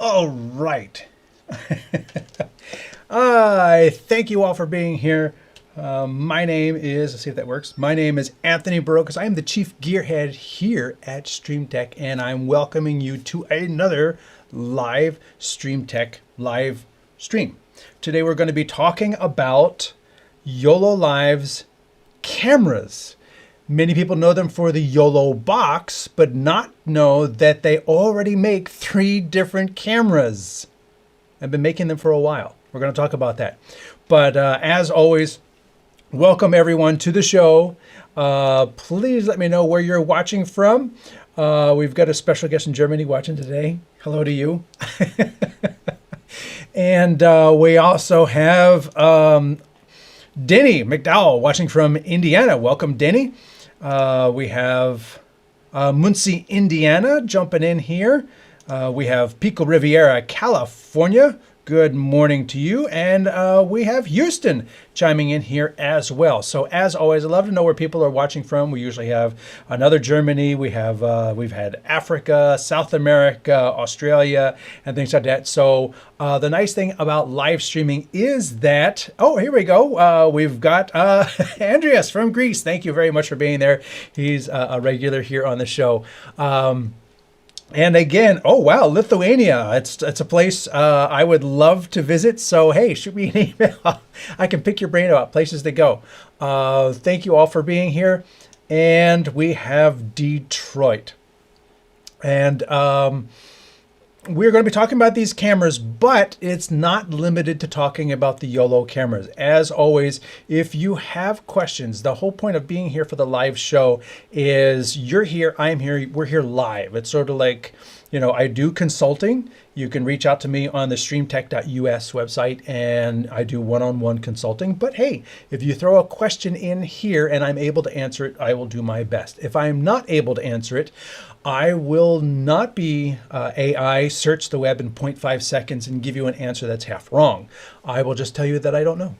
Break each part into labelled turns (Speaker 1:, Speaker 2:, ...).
Speaker 1: All right. I thank you all for being here. My name is, let's see if that works. My name is Anthony Barocas. I am the Chief Gearhead here at StreamTek, and I'm welcoming you to another live StreamTek live stream. Today we're going to be talking about YoloLive's cameras. Many people know them for the YOLO box, but not know that they already make 3 different cameras. I've been making them for a while. We're going to talk about that. But as always, welcome everyone to the show. Please let me know where you're watching from. We've got a special guest in Germany watching today. Hello to you. And we also have Denny McDowell watching from Indiana. Welcome, Denny. We have Muncie, Indiana jumping in here. We have Pico Riviera, California. Good morning to you. And we have Houston chiming in here as well. So as always, I'd love to know where people are watching from. We usually have another Germany. We've had Africa, South America, Australia, and things like that. So the nice thing about live streaming is that, oh, here we go. We've got Andreas from Greece. Thank you very much for being there. He's a regular here on the show. And again, oh wow, Lithuania. It's a place I would love to visit. So hey, shoot me an email. I can pick your brain about places to go. Thank you all for being here. And we have Detroit. And we're going to be talking about these cameras, but it's not limited to talking about the YOLO cameras. As always, if you have questions, the whole point of being here for the live show is you're here, I'm here, we're here live. It's sort of like, you know, I do consulting. You can reach out to me on the StreamTek.us website, and I do one-on-one consulting. But hey, if you throw a question in here and I'm able to answer it, I will do my best. If I'm not able to answer it, I will not be AI, search the web in 0.5 seconds and give you an answer that's half wrong. I will just tell you that I don't know.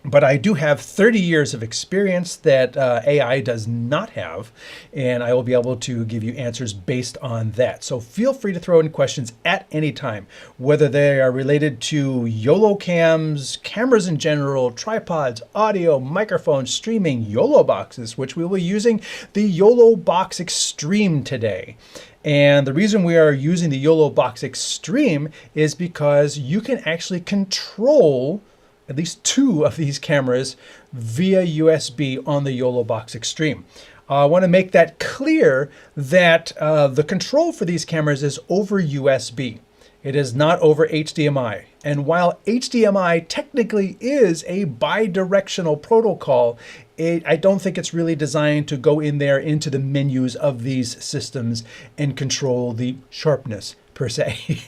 Speaker 1: But I do have 30 years of experience that AI does not have, and I will be able to give you answers based on that. So feel free to throw in questions at any time, whether they are related to YoloCams, cameras in general, tripods, audio, microphones, streaming, YOLO boxes, which we will be using the YOLO Box Extreme today. And the reason we are using the YOLO Box Extreme is because you can actually control at least 2 of these cameras via USB on the YOLO Box Extreme. I want to make that clear that the control for these cameras is over USB. It is not over HDMI. And while HDMI technically is a bi-directional protocol, I don't think it's really designed to go in there into the menus of these systems and control the sharpness per se,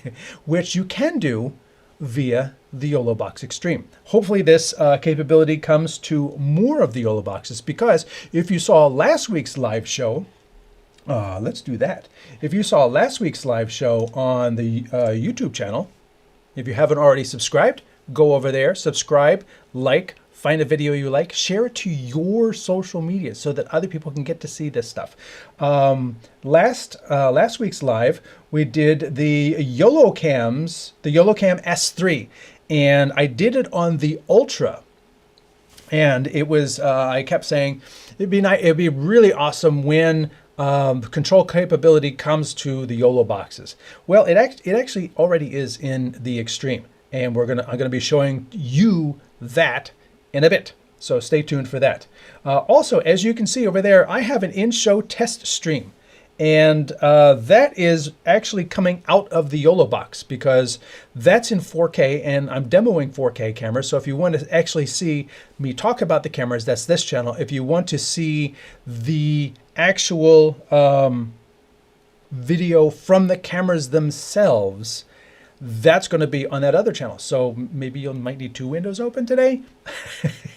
Speaker 1: which you can do via the YOLO Box Extreme. Hopefully this capability comes to more of the YOLO boxes, because if you saw last week's live show, let's do that. If you saw last week's live show on the YouTube channel, if you haven't already subscribed, go over there, subscribe, like, find a video you like, share it to your social media so that other people can get to see this stuff. Last week's live, we did the YoloCams, the YoloCam S3, and I did it on the Ultra. And it was, I kept saying, it'd be really awesome when control capability comes to the YOLO boxes. Well, it actually already is in the Extreme, and I'm gonna be showing you that in a bit. So stay tuned for that. Also, as you can see over there, I have an in-show test stream. And that is actually coming out of the YOLO box, because that's in 4K and I'm demoing 4K cameras. So if you want to actually see me talk about the cameras, that's this channel. If you want to see the actual video from the cameras themselves, that's going to be on that other channel. So maybe you might need 2 windows open today.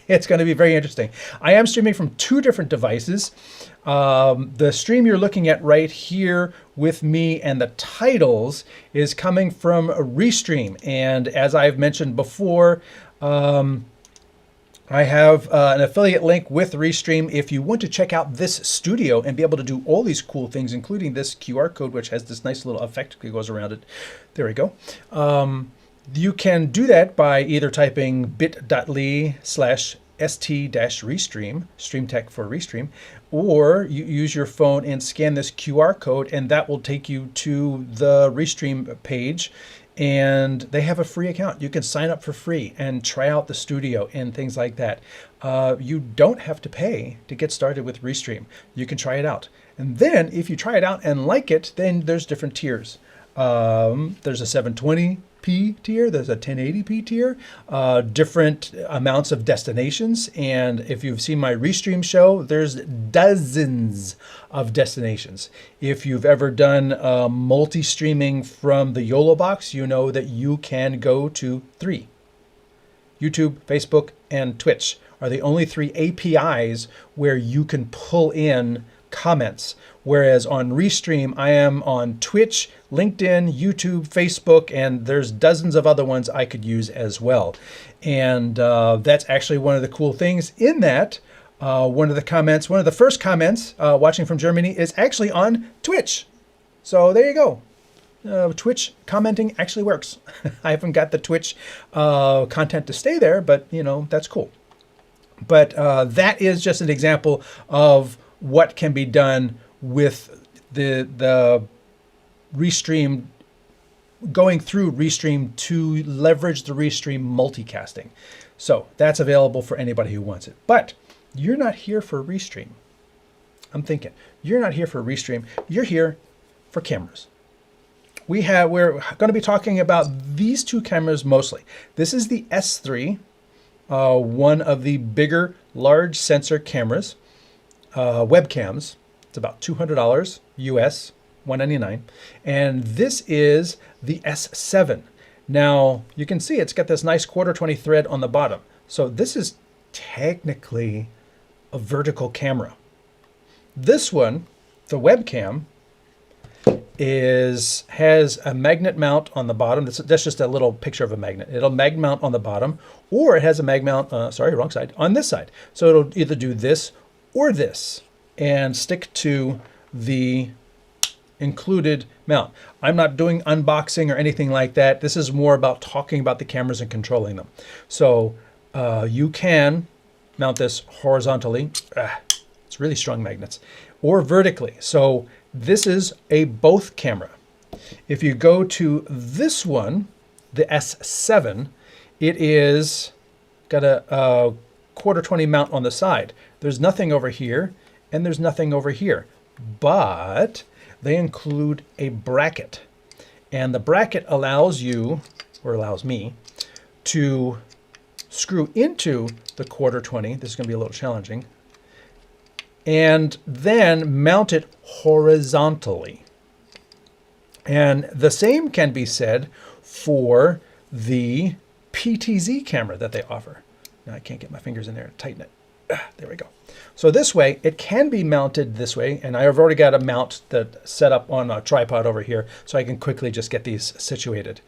Speaker 1: It's going to be very interesting. I am streaming from 2 different devices. The stream you're looking at right here with me and the titles is coming from Restream. And as I've mentioned before, I have an affiliate link with Restream if you want to check out this studio and be able to do all these cool things, including this QR code, which has this nice little effect that goes around it. There we go. You can do that by either typing bit.ly/st-restream, StreamTek for Restream, or you use your phone and scan this QR code, and that will take you to the Restream page. And they have a free account. You can sign up for free and try out the studio and things like that. You don't have to pay to get started with Restream. You can try it out. And then if you try it out and like it, then there's different tiers. There's a 720p tier, there's a 1080p tier, different amounts of destinations. And if you've seen my Restream show, there's dozens of destinations. If you've ever done multi-streaming from the YOLO box, you know that you can go to 3. YouTube, Facebook, and Twitch are the only 3 APIs where you can pull in comments. Whereas on Restream, I am on Twitch, LinkedIn, YouTube, Facebook, and there's dozens of other ones I could use as well. And that's actually one of the cool things in that one of the first comments watching from Germany is actually on Twitch. So there you go. Twitch commenting actually works. I haven't got the Twitch content to stay there, but you know, that's cool. But that is just an example of what can be done with the Restream, going through Restream to leverage the Restream multicasting. So that's available for anybody who wants it. But you're not here for Restream. I'm thinking, you're not here for Restream. You're here for cameras. We're going to be talking about these 2 cameras mostly. This is the S3, one of the bigger large sensor cameras, webcams. It's about $200 US, $199. And this is the S7. Now you can see it's got this nice 1/4-20 thread on the bottom. So this is technically a vertical camera. This one, the webcam, has a magnet mount on the bottom. That's just a little picture of a magnet. It'll mag mount on the bottom, or it has a mag mount, sorry, wrong side, on this side. So it'll either do this or this and stick to the included mount. I'm not doing unboxing or anything like that. This is more about talking about the cameras and controlling them. So you can mount this horizontally. It's really strong magnets, or vertically. So this is a both camera. If you go to this one, the S7, it is got a 1/4-20 mount on the side. There's nothing over here and there's nothing over here, but they include a bracket, and the bracket allows you, or allows me, to screw into the 1/4-20. This is going to be a little challenging, and then mount it horizontally. And the same can be said for the PTZ camera that they offer. Now I can't get my fingers in there to tighten it. There we go. So this way, it can be mounted this way, and I've already got a mount that set up on a tripod over here, so I can quickly just get these situated.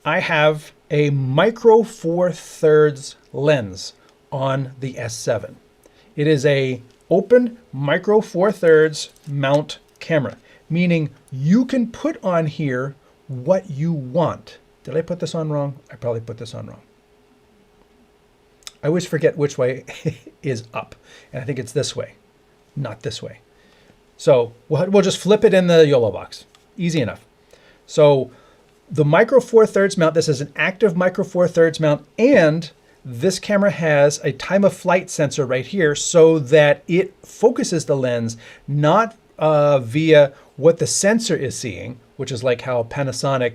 Speaker 1: I have a micro 4/3 lens on the S7. It is a open micro 4/3 mount camera, meaning you can put on here what you want. Did I put this on wrong? I probably put this on wrong. I always forget which way is up, and I think it's this way, not this way. So we'll just flip it in the YOLO box. Easy enough. So the micro 4/3 mount, this is an active micro 4/3 mount, and this camera has a time of flight sensor right here so that it focuses the lens not via what the sensor is seeing, which is like how Panasonic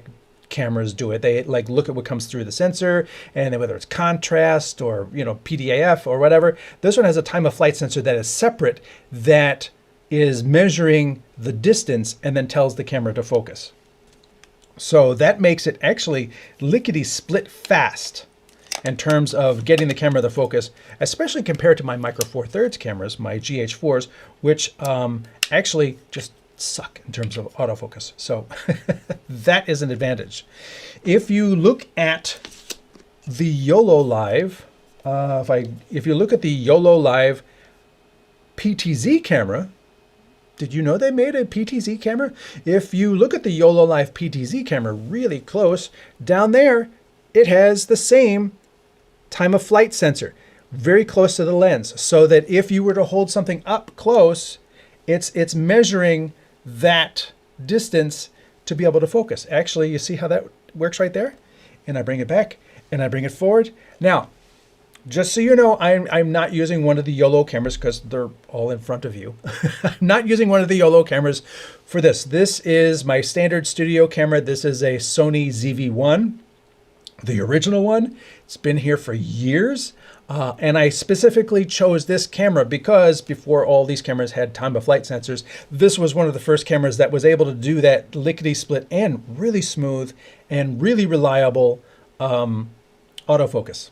Speaker 1: cameras do it. They like look at what comes through the sensor, and then whether it's contrast or PDAF or whatever. This one has a time of flight sensor that is separate, that is measuring the distance and then tells the camera to focus. So that makes it actually lickety split fast in terms of getting the camera to focus, especially compared to my micro 4/3 cameras, my GH4s, which actually just suck in terms of autofocus. So that is an advantage. If you look at the YOLO Live If you look at the YOLO Live PTZ camera, did you know they made a PTZ camera? If you look at the YOLO Live PTZ camera really close, down there, it has the same time of flight sensor, very close to the lens, so that if you were to hold something up close, it's measuring that distance to be able to focus. Actually, you see how that works right there? And I bring it back and I bring it forward. Now, just so you know, I'm not using one of the YOLO cameras because they're all in front of you. I'm not using one of the YOLO cameras for this. This is my standard studio camera. This is a Sony ZV-1, the original one. It's been here for years. And I specifically chose this camera because before all these cameras had time of flight sensors, this was one of the first cameras that was able to do that lickety split and really smooth and really reliable autofocus.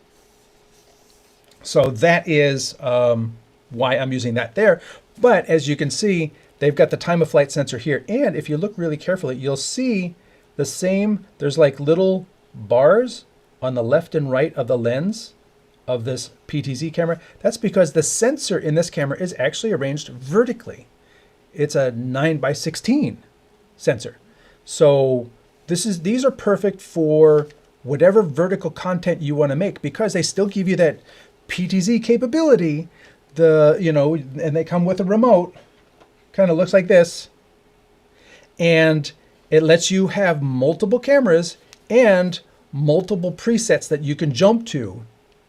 Speaker 1: So that is why I'm using that there. But as you can see, they've got the time of flight sensor here. And if you look really carefully, you'll see the same, there's like little bars on the left and right of the lens of this PTZ camera. That's because the sensor in this camera is actually arranged vertically. It's a 9:16 sensor. So these are perfect for whatever vertical content you want to make because they still give you that PTZ capability, and they come with a remote, kind of looks like this, and it lets you have multiple cameras and multiple presets that you can jump to.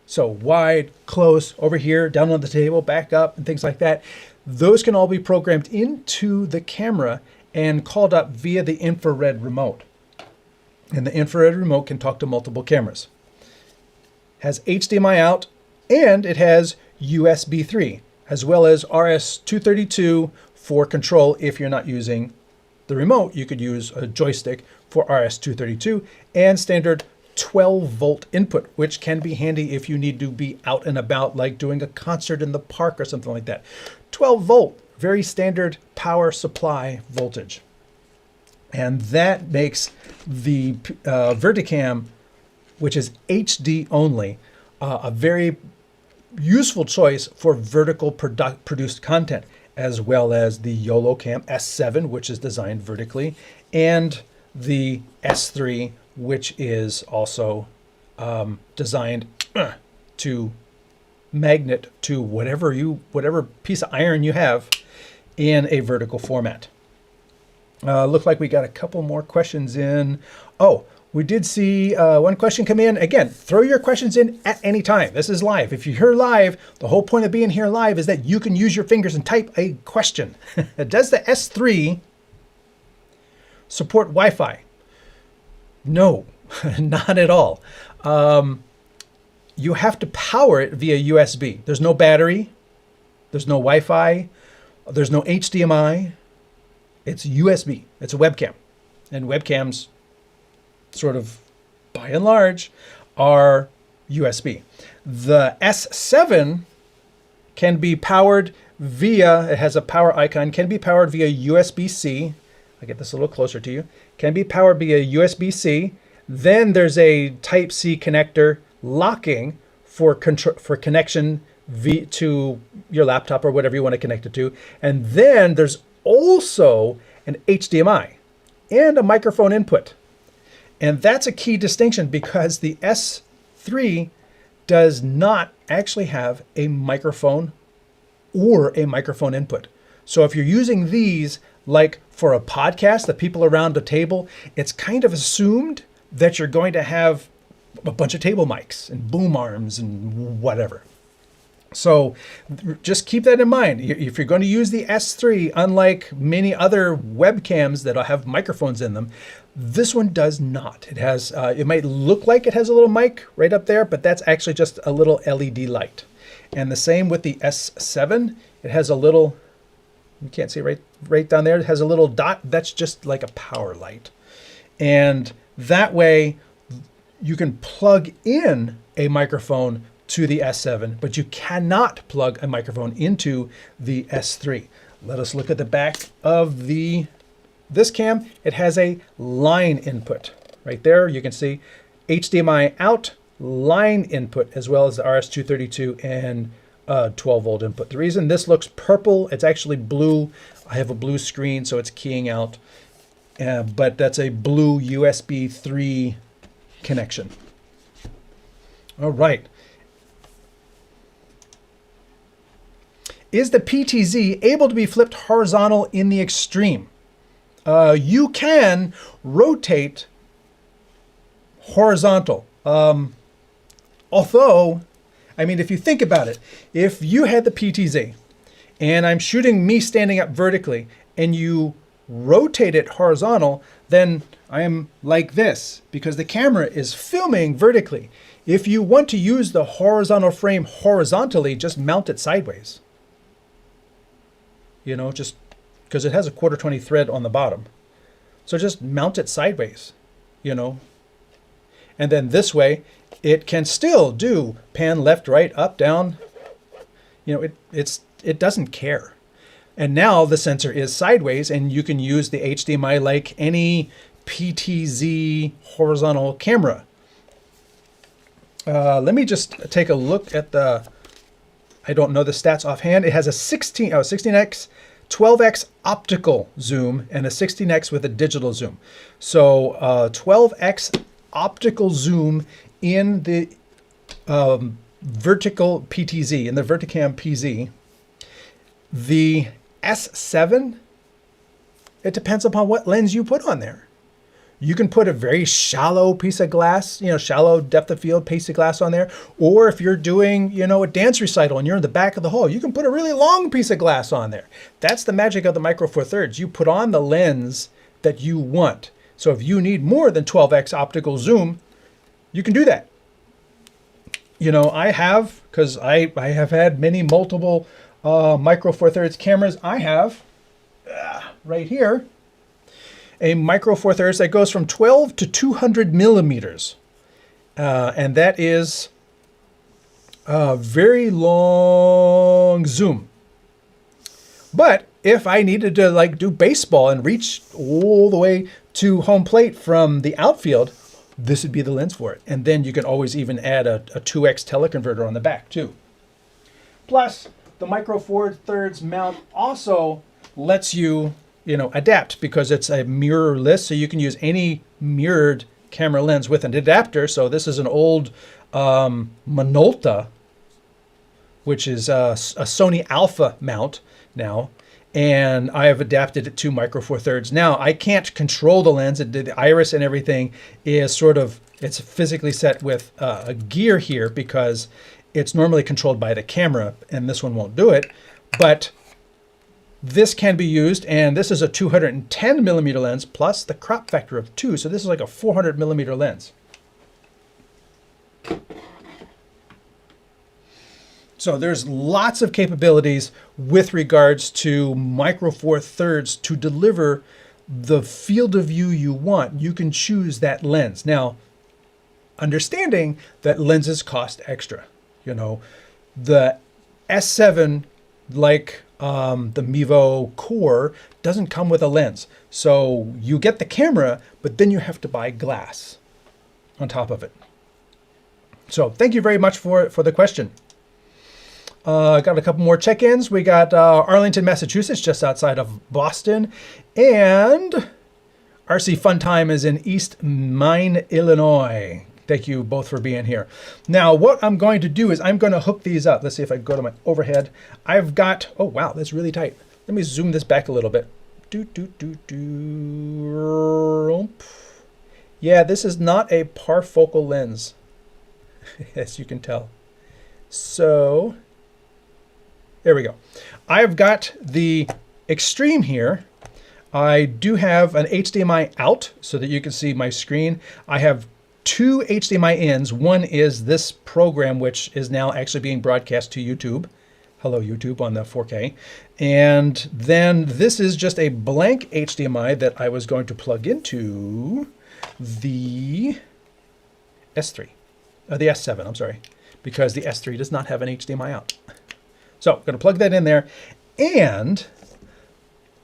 Speaker 1: So wide, close, over here, down on the table, back up, and things like that. Those can all be programmed into the camera and called up via the infrared remote. And the infrared remote can talk to multiple cameras. Has HDMI out, and it has USB 3, as well as RS-232 for control. If you're not using the remote, you could use a joystick for RS-232 and standard 12-volt input, which can be handy if you need to be out and about, like doing a concert in the park or something like that. 12-volt, very standard power supply voltage. And that makes the VertiCam, which is HD only, a very useful choice for vertical produced content, as well as the YoloCam S7, which is designed vertically, and the S3, which is also designed to magnet to whatever piece of iron you have in a vertical format. Look like we got a couple more questions in. Oh, we did see one question come in. Again, throw your questions in at any time. This is live. If you're here live, the whole point of being here live is that you can use your fingers and type a question. Does the S3 support Wi-Fi? No, not at all. You have to power it via USB. There's no battery. There's no Wi-Fi. There's no HDMI. It's USB. It's a webcam. And webcams, sort of by and large, are USB. The S7 can be powered via, it has a power icon, can be powered via USB-C. I'll get this a little closer to you. Can be powered via USB-C. Then there's a Type-C connector locking for connection to your laptop or whatever you want to connect it to. And then there's also an HDMI and a microphone input. And that's a key distinction because the S3 does not actually have a microphone or a microphone input. So if you're using these like for a podcast, the people around the table, it's kind of assumed that you're going to have a bunch of table mics and boom arms and whatever. So just keep that in mind. If you're going to use the S3, unlike many other webcams that have microphones in them, this one does not. It has, it might look like it has a little mic right up there, but that's actually just a little LED light. And the same with the S7. It has a little, you can't see right down there, it has a little dot. That's just like a power light. And that way you can plug in a microphone to the S7, but you cannot plug a microphone into the S3. Let us look at the back of this cam. It has a line input right there. You can see HDMI out, line input as well as the RS-232 and 12-volt input. The reason this looks purple, it's actually blue. I have a blue screen, so it's keying out, but that's a blue USB 3 connection. All right. Is the PTZ able to be flipped horizontal in the extreme? You can rotate horizontal. Although, I mean, if you think about it, if you had the PTZ and I'm shooting me standing up vertically and you rotate it horizontal, then I am like this because the camera is filming vertically. If you want to use the horizontal frame horizontally, just mount it sideways. You know, just because it has a 1/4 thread on the bottom. So just mount it sideways, you know. And then this way, it can still do pan left, right, up, down. You know, it doesn't care. And now the sensor is sideways, and you can use the HDMI like any PTZ horizontal camera. Let me just take a look at the, I don't know the stats offhand. It has a 16x, 12x optical zoom and a 16x with a digital zoom. So 12x optical zoom in the vertical PTZ, in the VertiCam PZ. The S7, it depends upon what lens you put on there. You can put a very shallow piece of glass, you know, shallow depth of field piece of glass on there. Or if you're doing, you know, a dance recital and you're in the back of the hall, you can put a really long piece of glass on there. That's the magic of the Micro Four Thirds. You put on the lens that you want. So if you need more than 12x optical zoom, you can do that. You know, I have, because I have had multiple Micro Four Thirds cameras. I have, right here, a Micro Four Thirds that goes from 12 to 200 millimeters. And that is a very long zoom. But if I needed to like do baseball and reach all the way to home plate from the outfield, this would be the lens for it. And then you can always even add a 2x teleconverter on the back too. Plus, the Micro Four Thirds mount also lets you, you know, adapt because it's a mirrorless, so you can use any mirrored camera lens with an adapter. So this is an old Minolta, which is a Sony Alpha mount now, and I have adapted it to Micro Four Thirds. Now I can't control the lens. The iris and everything is sort of, it's physically set with a gear here because it's normally controlled by the camera, and this one won't do it. But this can be used, and this is a 210 millimeter lens plus the crop factor of 2. So this is like a 400 millimeter lens. So there's lots of capabilities with regards to Micro Four Thirds to deliver the field of view you want. You can choose that lens. Now, understanding that lenses cost extra. You know, the S7, like the Mevo Core, doesn't come with a lens. So you get the camera, but then you have to buy glass on top of it. So thank you very much for the question. Got a couple more check-ins. We got Arlington, Massachusetts, just outside of Boston. And RC Fun Time is in East Mine, Illinois. Thank you both for being here. Now, what I'm going to do is I'm going to hook these up. Let's see if I can go to my overhead. I've got, oh, wow, that's really tight. Let me zoom this back a little bit. Yeah, this is not a parfocal lens, as you can tell. So there we go. I've got the Extreme here. I do have an HDMI out so that you can see my screen. I have two HDMI ins. One is this program, which is now actually being broadcast to YouTube. Hello, YouTube, on the 4K. And then this is just a blank HDMI that I was going to plug into the S3, the S7, I'm sorry, because the S3 does not have an HDMI out. So I'm going to plug that in there. And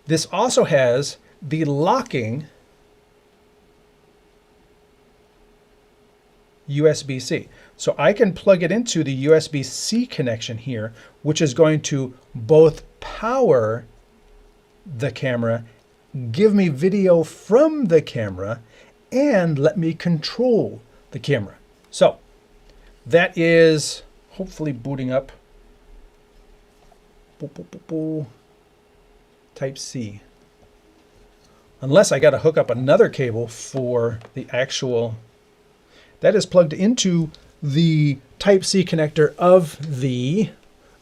Speaker 1: this also has the locking USB-C. So I can plug it into the USB-C connection here, which is going to both power the camera, give me video from the camera, and let me control the camera. So that is hopefully booting up. Type C. Unless I got to hook up another cable for the actual, that is plugged into the Type C connector of the,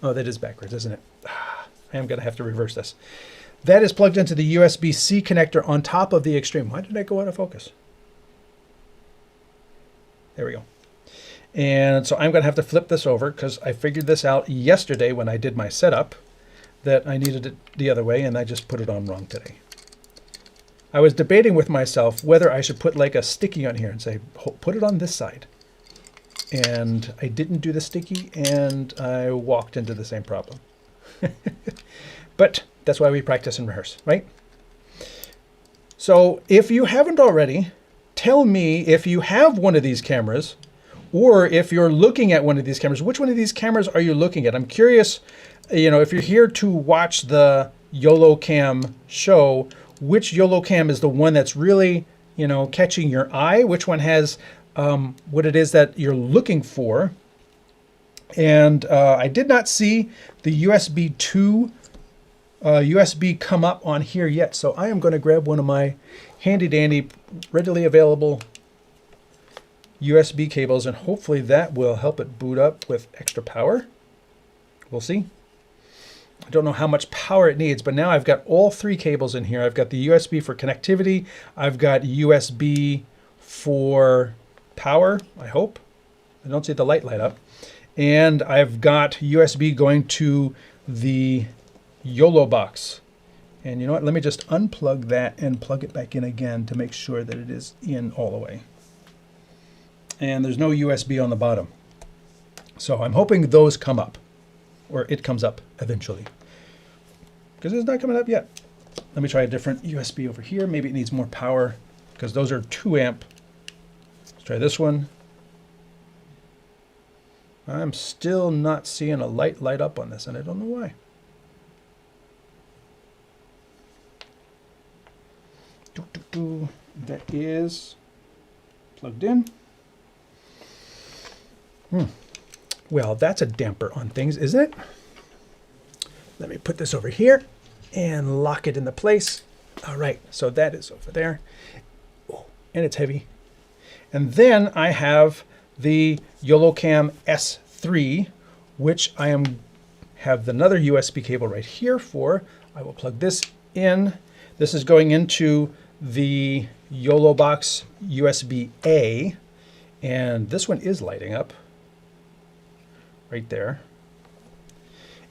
Speaker 1: oh, that is backwards, isn't it? I am going to have to reverse this. That is plugged into the USB-C connector on top of the Extreme. Why did I go out of focus? There we go. And so I'm going to have to flip this over because I figured this out yesterday when I did my setup that I needed it the other way, and I just put it on wrong today. I was debating with myself whether I should put like a sticky on here and say, put it on this side. And I didn't do the sticky, and I walked into the same problem. But that's why we practice and rehearse, right? So if you haven't already, tell me if you have one of these cameras, or if you're looking at one of these cameras, which one of these cameras are you looking at? I'm curious, you know, if you're here to watch the YoloCam show, which YoloCam is the one that's really, you know, catching your eye? Which one has what it is that you're looking for? And I did not see the USB 2 USB come up on here yet, so I am going to grab one of my handy dandy, readily available USB cables, and hopefully that will help it boot up with extra power. We'll see. I don't know how much power it needs, but now I've got all three cables in here. I've got the USB for connectivity. I've got USB for power, I hope. I don't see the light up. And I've got USB going to the YOLO box. And you know what? Let me just unplug that and plug it back in again to make sure that it is in all the way. And there's no USB on the bottom. So I'm hoping those come up, or it comes up eventually, because it's not coming up yet. Let me try a different USB over here. Maybe it needs more power because those are 2 amp. Let's try this one. I'm still not seeing a light up on this, and I don't know why. That is plugged in. Well, that's a damper on things, isn't it? Let me put this over here and lock it into place. All right, so that is over there. Oh, and it's heavy. And then I have the YoloCam S3, which I have another USB cable right here for. I will plug this in. This is going into the YOLO box USB A, and this one is lighting up right there.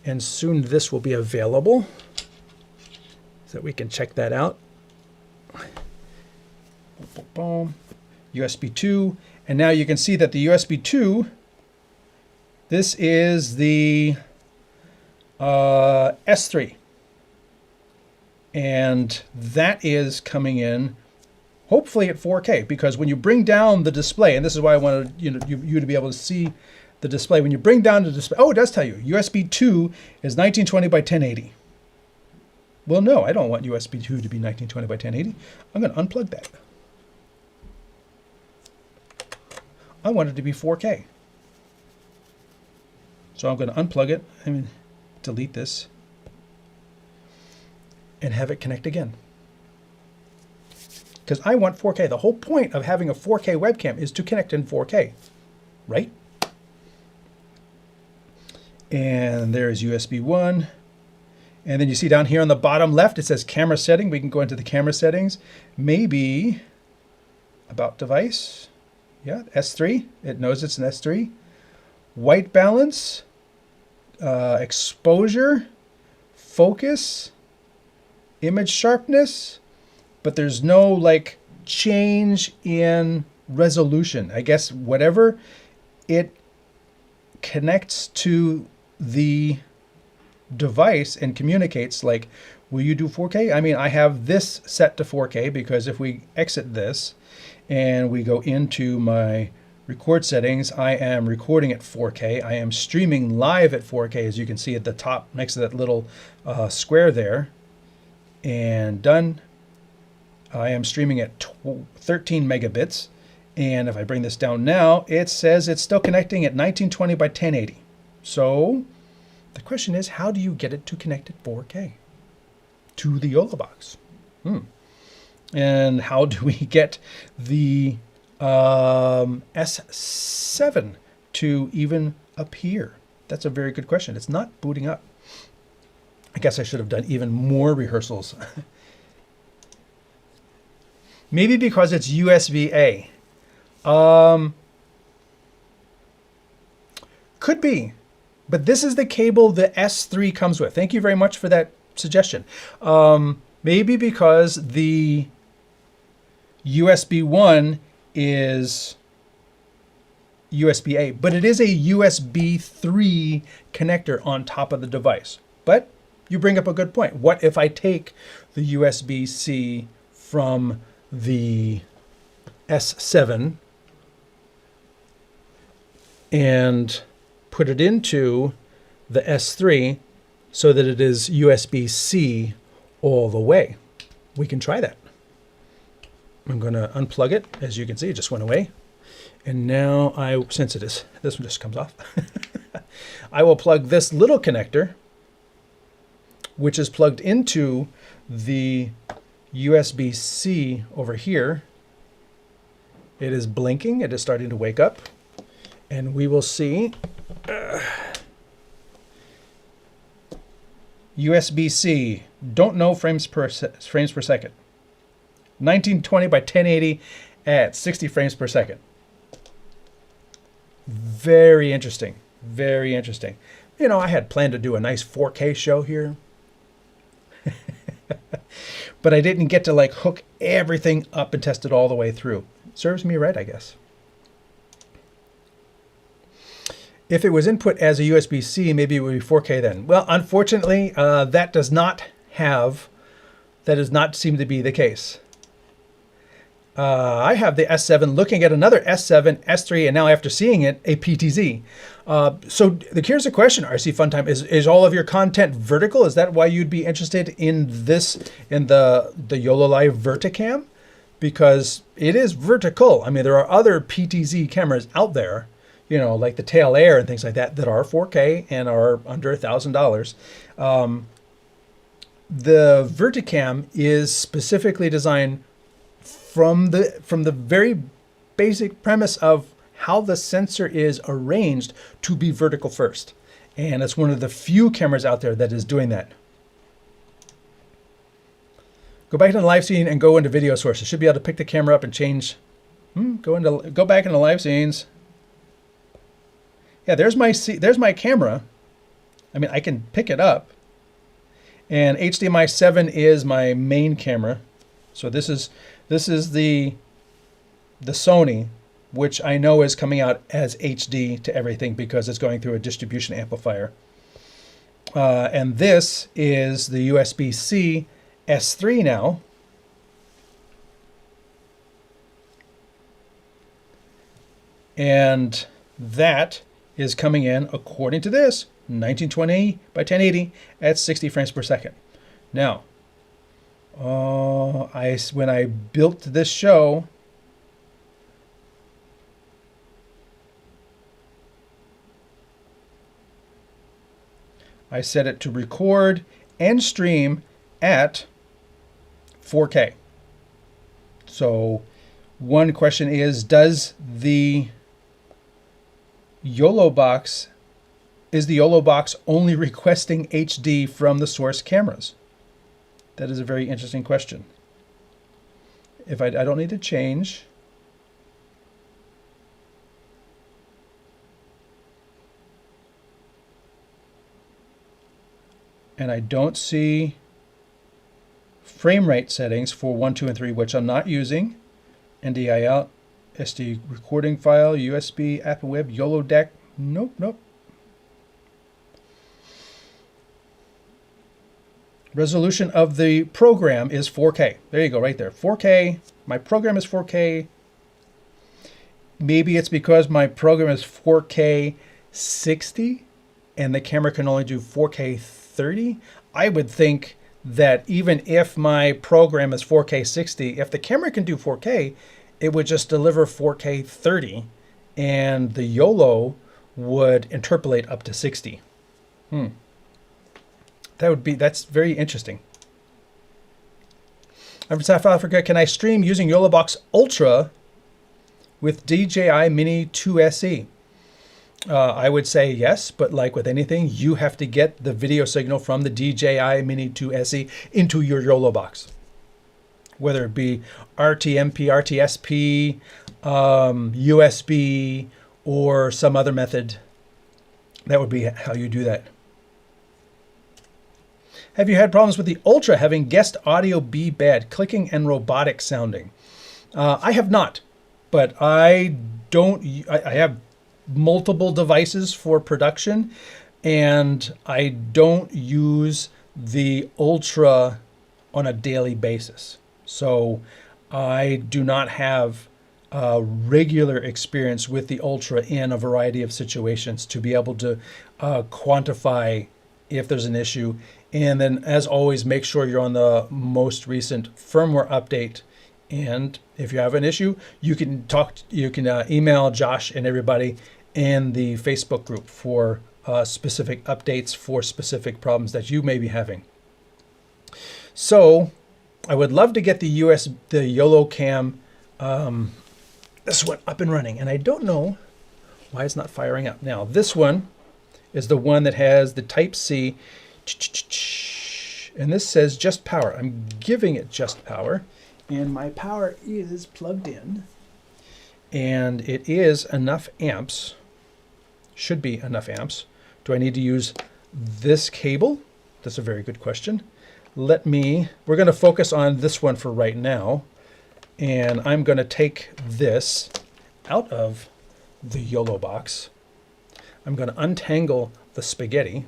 Speaker 1: And soon this will be available so that we can check that out. Boom. USB 2, and now you can see that the USB 2, this is the S3. And that is coming in hopefully at 4K, because when you bring down the display, and this is why I wanted you to be able to see the display. When you bring down the display, oh, it does tell you USB 2 is 1920 by 1080. Well, no, I don't want USB 2 to be 1920 by 1080. I'm going to unplug that. I want it to be 4K. So I'm going to unplug it. I mean, delete this. And have it connect again. Because I want 4K. The whole point of having a 4K webcam is to connect in 4K, right? And there's USB 1. And then you see down here on the bottom left, it says camera setting. We can go into the camera settings. Maybe about device. Yeah, S3. It knows it's an S3. White balance, exposure, focus, image sharpness, but there's no like change in resolution. I guess whatever it connects to the device and communicates, like, will you do 4K? I mean, I have this set to 4K because if we exit this and we go into my record settings, I am recording at 4K. I am streaming live at 4K, as you can see at the top next to that little square there. And done. I am streaming at 13 megabits. And if I bring this down now, it says it's still connecting at 1920 by 1080. So the question is, how do you get it to connect at 4K to the YoloBox? And how do we get the S7 to even appear? That's a very good question. It's not booting up. I guess I should have done even more rehearsals. Maybe because it's USB-A. Could be. But this is the cable the S3 comes with. Thank you very much for that suggestion. Maybe because the USB 1 is USB-A, but it is a USB 3 connector on top of the device. But you bring up a good point. What if I take the USB-C from the S7 and put it into the S3 so that it is USB-C all the way? We can try that. I'm going to unplug it. As you can see, it just went away. And now since this one just comes off, I will plug this little connector, which is plugged into the USB-C over here. It is blinking. It is starting to wake up. And we will see USB-C, don't know frames per second. 1920 by 1080 at 60 frames per second. Very interesting. Very interesting. You know, I had planned to do a nice 4K show here. But I didn't get to like hook everything up and test it all the way through. Serves me right, I guess. If it was input as a USB-C, maybe it would be 4K then. Well, unfortunately, that does not seem to be the case. I have the S7 looking at another S7, S3, and now after seeing it, a PTZ. So here's the question, RC Funtime. Is all of your content vertical? Is that why you'd be interested in this, in the YoloLive VertiCam? Because it is vertical. I mean, there are other PTZ cameras out there, you know, like the Tail Air and things like that, that are 4K and are under $1,000. The VertiCam is specifically designed from the very basic premise of how the sensor is arranged to be vertical first. And it's one of the few cameras out there that is doing that. Go back into the live scene and go into video sources. Should be able to pick the camera up and change. Go back into live scenes. Yeah, there's my camera. I mean, I can pick it up. And HDMI 7 is my main camera. So this is the Sony, which I know is coming out as HD to everything because it's going through a distribution amplifier. And this is the USB-C S3 now. And that is coming in, according to this, 1920 by 1080 at 60 frames per second. Now, when I built this show, I set it to record and stream at 4K. So one question is, is the YoloBox only requesting HD from the source cameras? That is a very interesting question. If I don't need to change. And I don't see frame rate settings for 1, 2, and 3, which I'm not using. NDI out, SD recording file, USB, app and web, YOLO deck. Nope. Resolution of the program is 4K. There you go, right there. 4K. My program is 4K. maybe it's because my program is 4K 60 and the camera can only do 4K 30. I would think that even if my program is 4K 60, if the camera can do 4K, it would just deliver 4K 30 and the YOLO would interpolate up to 60. That's very interesting. I'm from South Africa. Can I stream using YoloBox Ultra with DJI Mini 2 SE? I would say yes, but like with anything, you have to get the video signal from the DJI Mini 2 SE into your YoloBox. Whether it be RTMP, RTSP, USB, or some other method, that would be how you do that. Have you had problems with the Ultra having guest audio be bad, clicking and robotic sounding? I have not, but I have multiple devices for production, and I don't use the Ultra on a daily basis. So I do not have regular experience with the Ultra in a variety of situations to be able to quantify if there's an issue. And then, as always, make sure you're on the most recent firmware update. And if you have an issue, you can email Josh and everybody in the Facebook group for specific updates for specific problems that you may be having. So I would love to get the YoloCam, this one up and running. And I don't know why it's not firing up. Now, this one is the one that has the Type-C. And this says just power. I'm giving it just power. And my power is plugged in. And it is enough amps. Should be enough amps. Do I need to use this cable? That's a very good question. We're going to focus on this one for right now. And I'm going to take this out of the YOLO box. I'm going to untangle the spaghetti.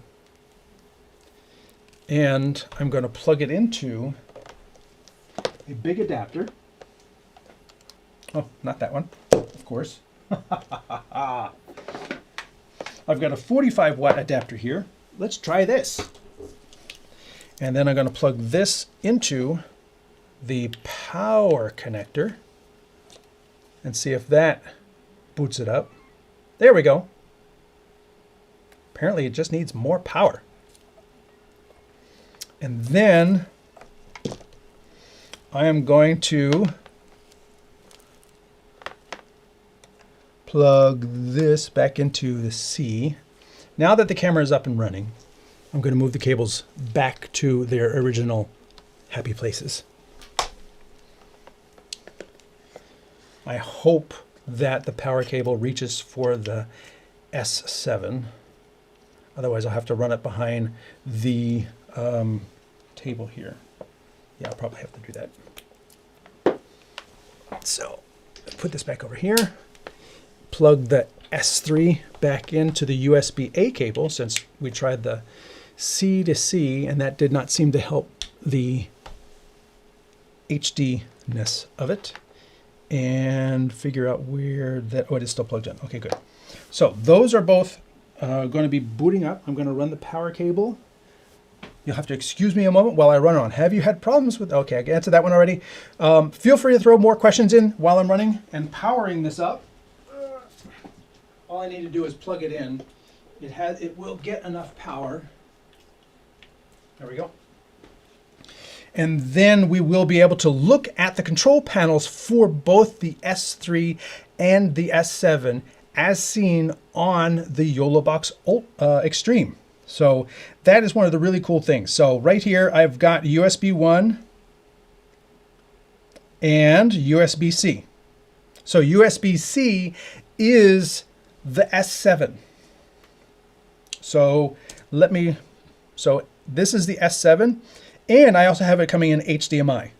Speaker 1: And I'm going to plug it into a big adapter. Oh, not that one, of course. I've got a 45 watt adapter here. Let's try this. And then I'm going to plug this into the power connector and see if that boots it up. There we go. Apparently it just needs more power. And then I am going to plug this back into the C. Now that the camera is up and running, I'm going to move the cables back to their original happy places. I hope that the power cable reaches for the S7. Otherwise, I'll have to run it behind the table here. Yeah, I'll probably have to do that. So, put this back over here. Plug the S3 back into the USB-A cable, since we tried the C to C, and that did not seem to help the HD-ness of it. And figure out where that, oh, it is still plugged in. Okay, good. So those are both going to be booting up. I'm going to run the power cable. You'll have to excuse me a moment while I run on. Have you had problems with, okay, I answered that one already. Feel free to throw more questions in while I'm running and powering this up. All I need to do is plug it in. It will get enough power. There we go. And then we will be able to look at the control panels for both the S3 and the S7 as seen on the YoloBox Extreme. So that is one of the really cool things. So right here, I've got USB 1 and USB-C. So USB-C is the S7. So this is the S7. And I also have it coming in HDMI.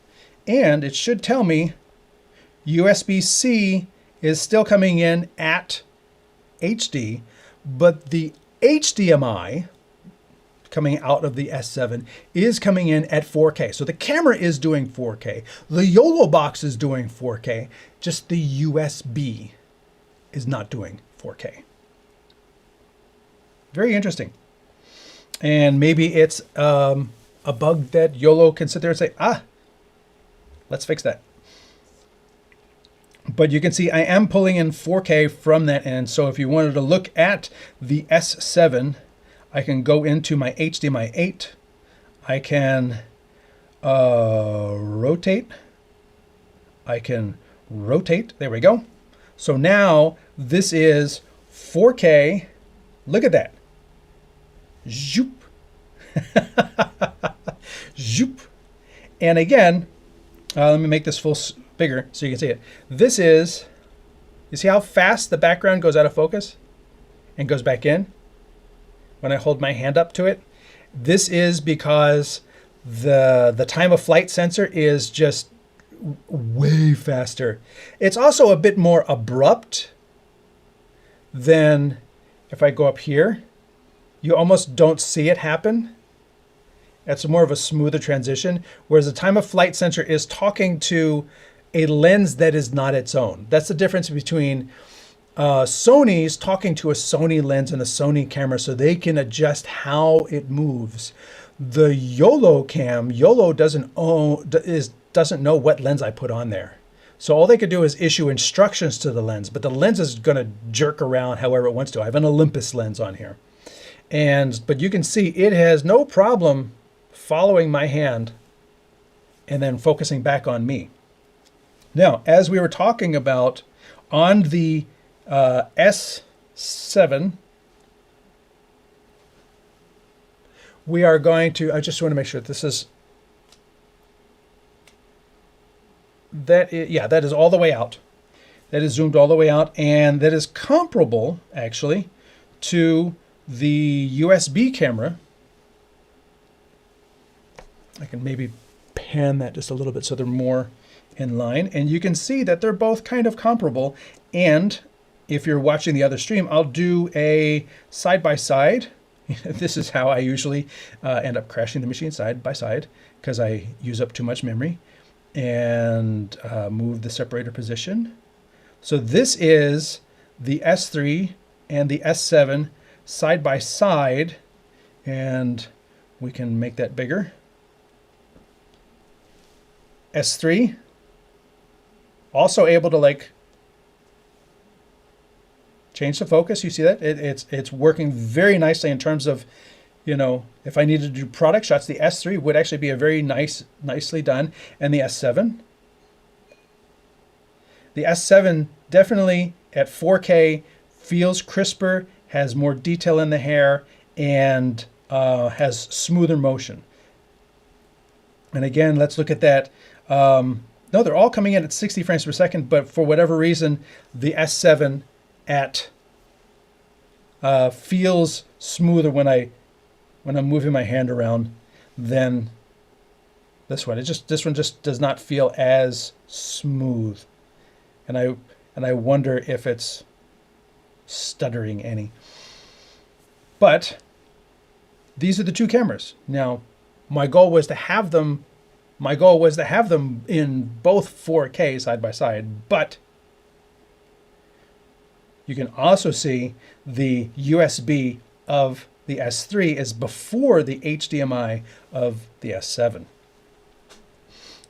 Speaker 1: And it should tell me USB-C is still coming in at HD, but the HDMI coming out of the S7 is coming in at 4K. So the camera is doing 4K. The YOLO box is doing 4K. Just the USB is not doing 4K. Very interesting. And maybe it's a bug that YOLO can sit there and say, let's fix that. But you can see I am pulling in 4K from that end. So if you wanted to look at the S7, I can go into my HDMI 8. I can rotate. I can rotate. There we go. So now this is 4K. Look at that. Zoop. Zoop. And again, let me make this bigger so you can see it. This is, you see how fast the background goes out of focus and goes back in when I hold my hand up to it? This is because the time of flight sensor is just way faster. It's also a bit more abrupt than if I go up here. You almost don't see it happen. It's more of a smoother transition, whereas the time of flight sensor is talking to a lens that is not its own. That's the difference between Sony's talking to a Sony lens and a Sony camera so they can adjust how it moves. The YoloCam, YOLO doesn't know what lens I put on there. So all they could do is issue instructions to the lens, but the lens is going to jerk around however it wants to. I have an Olympus lens on here. But you can see it has no problem following my hand and then focusing back on me. Now, as we were talking about on the S7, we are going to, I just want to make sure this is, that is all the way out. That is zoomed all the way out, and that is comparable, actually, to the USB camera. I can maybe pan that just a little bit so they're more in line, and you can see that they're both kind of comparable. And if you're watching the other stream, I'll do a side-by-side. This is how I usually end up crashing the machine side by side because I use up too much memory, and move the separator position. So this is the S3 and the S7 side by side, and we can make that bigger. S3 also able to like change the focus. You see that it's working very nicely in terms of, you know, if I needed to do product shots, the S3 would actually be a very nicely done, and the S7. The S7 definitely at 4K feels crisper, has more detail in the hair, and has smoother motion. And again, let's look at that. No, they're all coming in at 60 frames per second, but for whatever reason, the S7 at feels smoother when I'm moving my hand around than this one. This one just does not feel as smooth, and I wonder if it's stuttering any. But these are the two cameras. Now, my goal was to have them in both 4K side by side, but you can also see the USB of the S3 is before the HDMI of the S7.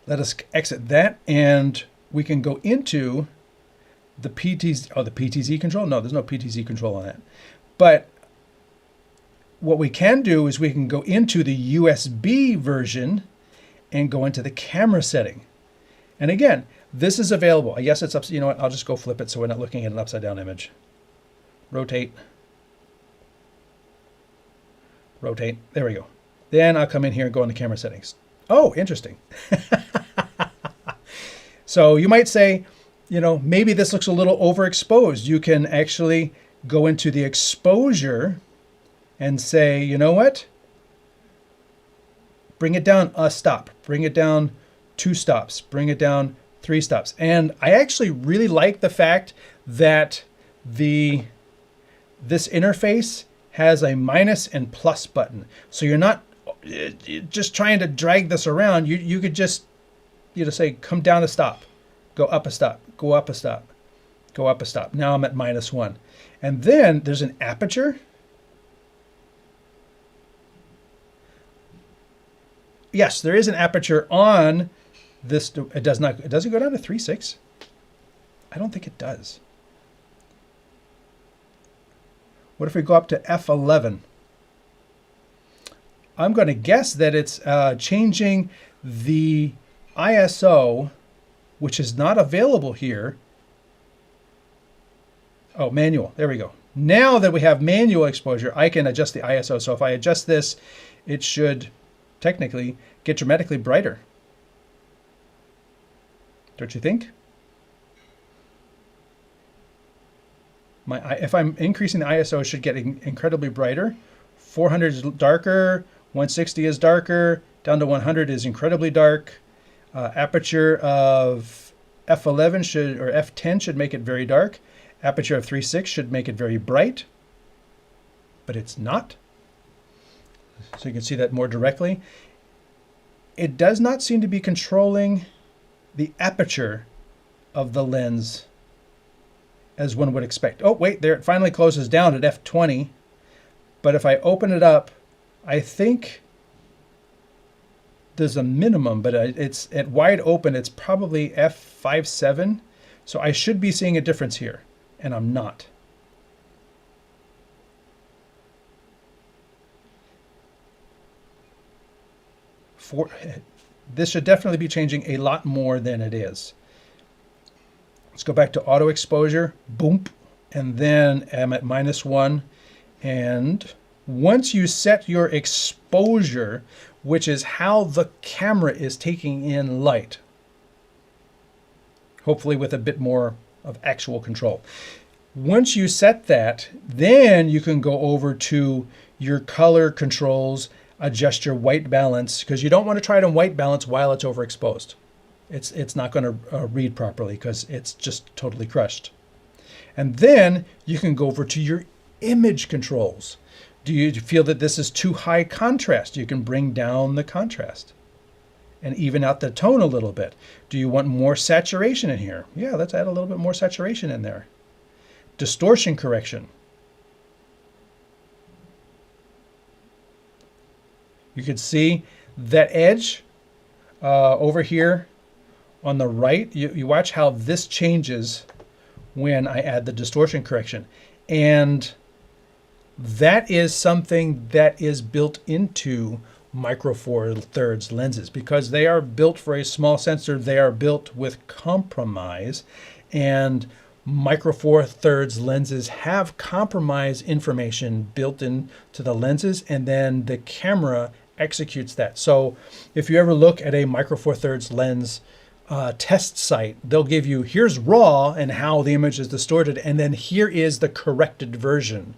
Speaker 1: Let us exit that, and we can go into the PTZ. Oh, the PTZ control? No, there's no PTZ control on that. But what we can do is we can go into the USB version and go into the camera setting. And again, this is available. Yes, it's up. You know what? I'll just go flip it so we're not looking at an upside down image. Rotate. Rotate. There we go. Then I'll come in here and go into camera settings. Oh, interesting. So you might say, you know, maybe this looks a little overexposed. You can actually go into the exposure and say, you know what? Bring it down a stop. Bring it down 2 stops. Bring it down 3 stops. And I actually really like the fact that this interface has a minus and plus button. So you're not just trying to drag this around. You could just, say, come down a stop, go up a stop, go up a stop, go up a stop. Now I'm at -1. And then there's an aperture. Yes, there is an aperture on this. It does not. Does it go down to 3.6? I don't think it does. What if we go up to f11? I'm going to guess that it's changing the ISO, which is not available here. Oh, manual. There we go. Now that we have manual exposure, I can adjust the ISO. So if I adjust this, it should technically get dramatically brighter. Don't you think? If I'm increasing the ISO, it should get incredibly brighter. 400 is darker, 160 is darker, down to 100 is incredibly dark. Aperture of f11 should, or f10 should make it very dark. Aperture of 3.6 should make it very bright, but it's not. So you can see that more directly. It does not seem to be controlling the aperture of the lens as one would expect. Oh, wait, there it finally closes down at f20. But if I open it up, I think there's a minimum, but it's at wide open, it's probably f5.7. So I should be seeing a difference here, and I'm not. This should definitely be changing a lot more than it is. Let's go back to auto exposure, boom, and then I'm at -1. And once you set your exposure, which is how the camera is taking in light, hopefully with a bit more of actual control. Once you set that, then you can go over to your color controls, adjust your white balance, because you don't want to try it on white balance while it's overexposed. It's not going to read properly because it's just totally crushed. And then you can go over to your image controls. Do you feel that this is too high contrast? You can bring down the contrast and even out the tone a little bit. Do you want more saturation in here? Yeah, let's add a little bit more saturation in there. Distortion correction. You can see that edge over here on the right. You watch how this changes when I add the distortion correction. And that is something that is built into Micro Four Thirds lenses because they are built for a small sensor. They are built with compromise, and Micro Four Thirds lenses have compromise information built into the lenses, and then the camera executes that. So if you ever look at a Micro Four Thirds lens test site, they'll give you, here's raw and how the image is distorted, and then here is the corrected version.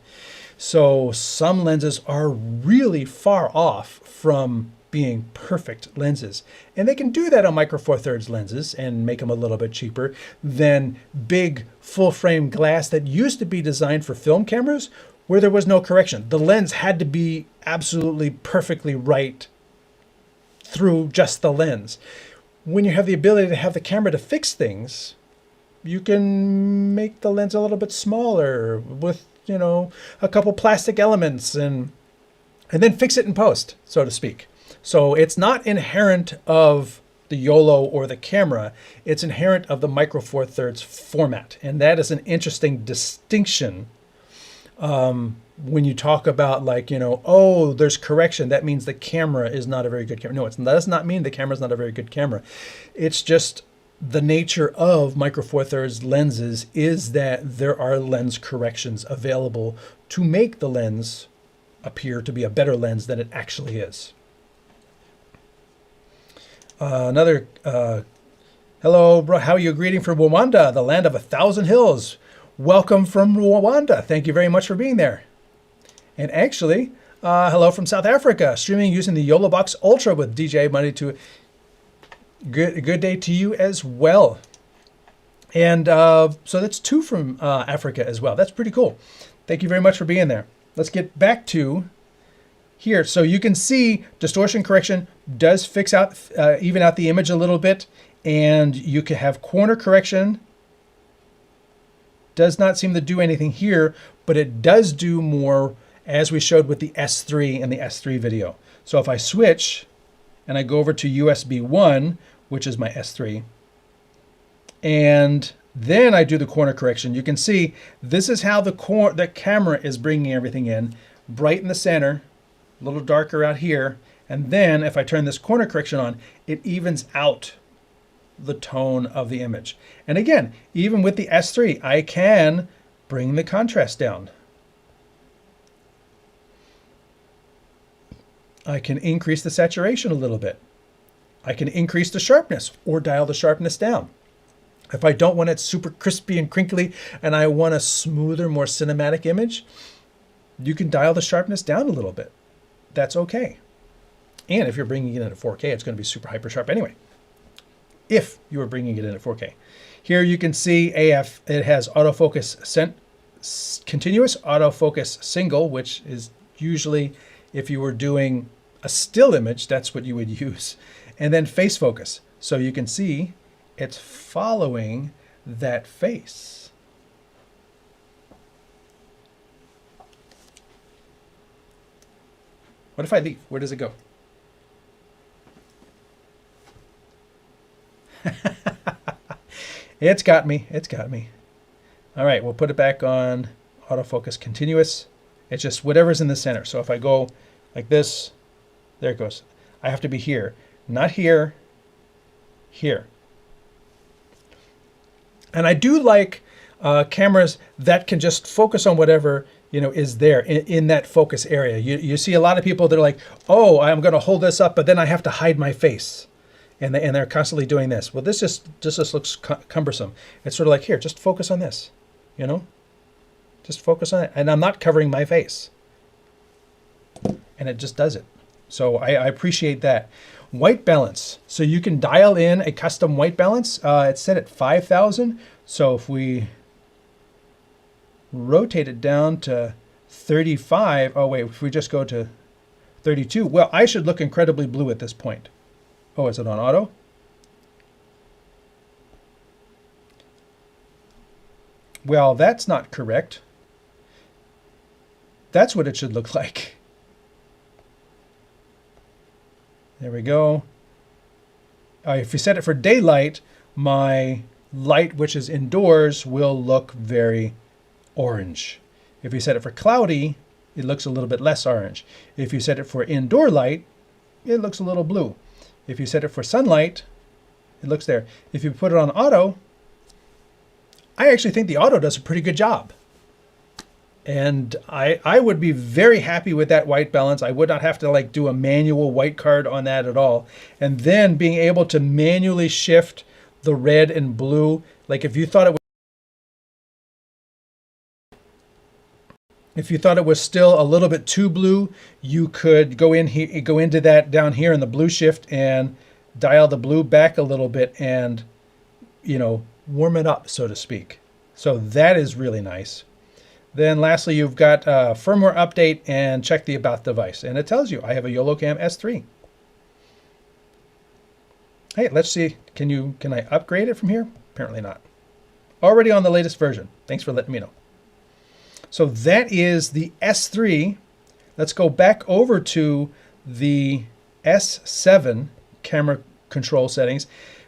Speaker 1: So some lenses are really far off from being perfect lenses. And they can do that on Micro Four Thirds lenses and make them a little bit cheaper than big full frame glass that used to be designed for film cameras where there was no correction. The lens had to be absolutely perfectly right through just the lens. When you have the ability to have the camera to fix things, you can make the lens a little bit smaller with, you know, a couple plastic elements and then fix it in post, so to speak. So it's not inherent of the YOLO or the camera, it's inherent of the Micro Four Thirds format. And that is an interesting distinction when you talk about, like, you know, oh, there's correction, that means the camera is not a very good camera. No, it does not mean the camera is not a very good camera. It's just the nature of Micro Four Thirds lenses is that there are lens corrections available to make the lens appear to be a better lens than it actually is. Hello, bro. How are you? Greeting from Rwanda, the land of 1,000 hills. Welcome from Rwanda. Thank you very much for being there. And actually, hello from South Africa, streaming using the YOLO Box Ultra with DJI Money to. Good day to you as well. And so that's 2 from Africa as well. That's pretty cool. Thank you very much for being there. Let's get back to here. So you can see distortion correction does fix out, even out the image a little bit. And you can have corner correction. does not seem to do anything here, but it does do more as we showed with the S3 and the S3 video. So if I switch and I go over to USB 1, which is my S3, and then I do the corner correction, you can see this is how the camera is bringing everything in, bright in the center, a little darker out here, and then if I turn this corner correction on, it evens out the tone of the image. And again, even with the S3, I can bring the contrast down. I can increase the saturation a little bit. I can increase the sharpness or dial the sharpness down. If I don't want it super crispy and crinkly and I want a smoother, more cinematic image, you can dial the sharpness down a little bit. That's okay. And if you're bringing it in at 4K, it's going to be super hyper sharp anyway. If you are bringing it in at 4K. Here you can see AF, it has autofocus continuous, autofocus single, which is usually if you were doing a still image, that's what you would use. And then face focus. So you can see it's following that face. What if I leave? Where does it go? It's got me. It's got me. All right, we'll put it back on autofocus continuous. It's just whatever's in the center. So if I go like this, there it goes. I have to be here, not here, here. And I do like cameras that can just focus on whatever is there in that focus area. You see a lot of people that are like, oh, I'm going to hold this up, but then I have to hide my face. And they're constantly doing this. Well, this just looks cumbersome. It's sort of like, here, just focus on this, Just focus on it. And I'm not covering my face. And it just does it. So I appreciate that. White balance. So you can dial in a custom white balance. It's set at 5,000. So if we rotate it down to 35, oh wait, if we just go to 32, well, I should look incredibly blue at this point. Oh, is it on auto? Well, that's not correct. That's what it should look like. There we go. If you set it for daylight, my light, which is indoors, will look very orange. If you set it for cloudy, it looks a little bit less orange. If you set it for indoor light, it looks a little blue. If you set it for sunlight, it looks there. If you put it on auto, I actually think the auto does a pretty good job. And I would be very happy with that white balance. I would not have to do a manual white card on that at all. And then being able to manually shift the red and blue, like if you thought it was still a little bit too blue, you could go into that down here in the blue shift and dial the blue back a little bit and, warm it up, so to speak. So that is really nice. Then lastly, you've got a firmware update and check the about device. And it tells you I have a YoloCam S3. Hey, let's see. Can I upgrade it from here? Apparently not. Already on the latest version. Thanks for letting me know. So that is the S3. Let's go back over to the S7 camera control settings.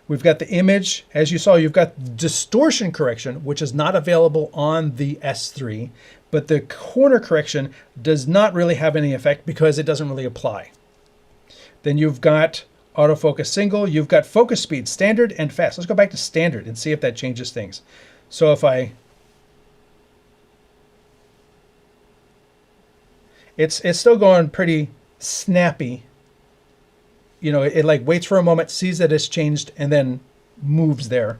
Speaker 1: We've got the image. As you saw, you've got distortion correction, which is not available on the S3, but the corner correction does not really have any effect because it doesn't really apply. Then you've got autofocus single. You've got focus speed, standard and fast. Let's go back to standard and see if that changes things. So if it's still going pretty snappy. It waits for a moment, sees that it's changed, and then moves there.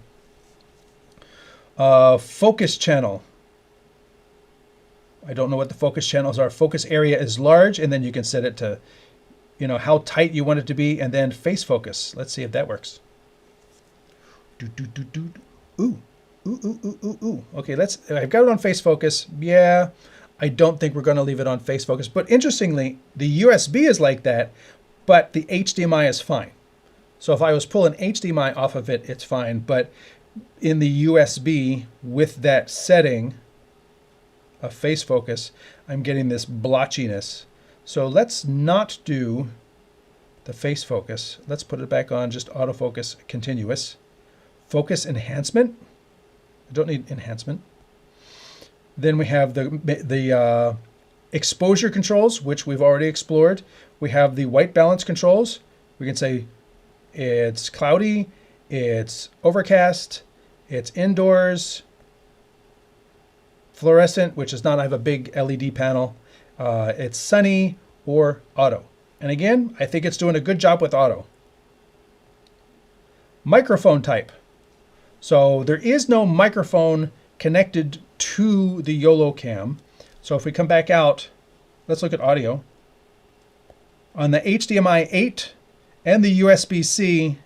Speaker 1: Focus channel. I don't know what the focus channels are. Focus area is large, and then you can set it to, how tight you want it to be, and then face focus. Let's see if that works. Ooh. Okay, I've got it on face focus. Yeah. I don't think we're going to leave it on face focus. But interestingly, the USB is like that, but the HDMI is fine. So if I was pulling HDMI off of it, it's fine. But in the USB with that setting of face focus, I'm getting this blotchiness. So let's not do the face focus. Let's put it back on just autofocus continuous. Focus enhancement. I don't need enhancement. Then we have the exposure controls, which we've already explored. We have the white balance controls. We can say it's cloudy, it's overcast, it's indoors, fluorescent, which is not, I have a big LED panel. It's sunny or auto. And again, I think it's doing a good job with auto. Microphone type. So there is no microphone connected to the YoloCam. So if we come back out, let's look at audio. On the HDMI 8 and the USB-C,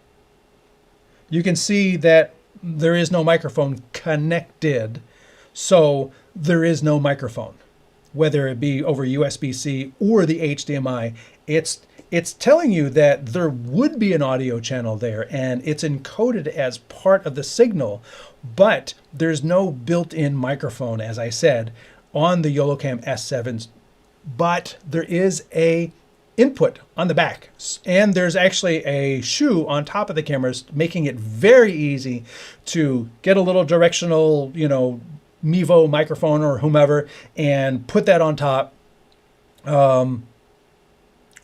Speaker 1: you can see that there is no microphone connected. So there is no microphone, whether it be over USB-C or the HDMI. It's telling you that there would be an audio channel there and it's encoded as part of the signal, but there's no built-in microphone, as I said, on the YoloCam S7s. But there is a input on the back, and there's actually a shoe on top of the cameras, making it very easy to get a little directional, Mevo microphone or whomever, and put that on top.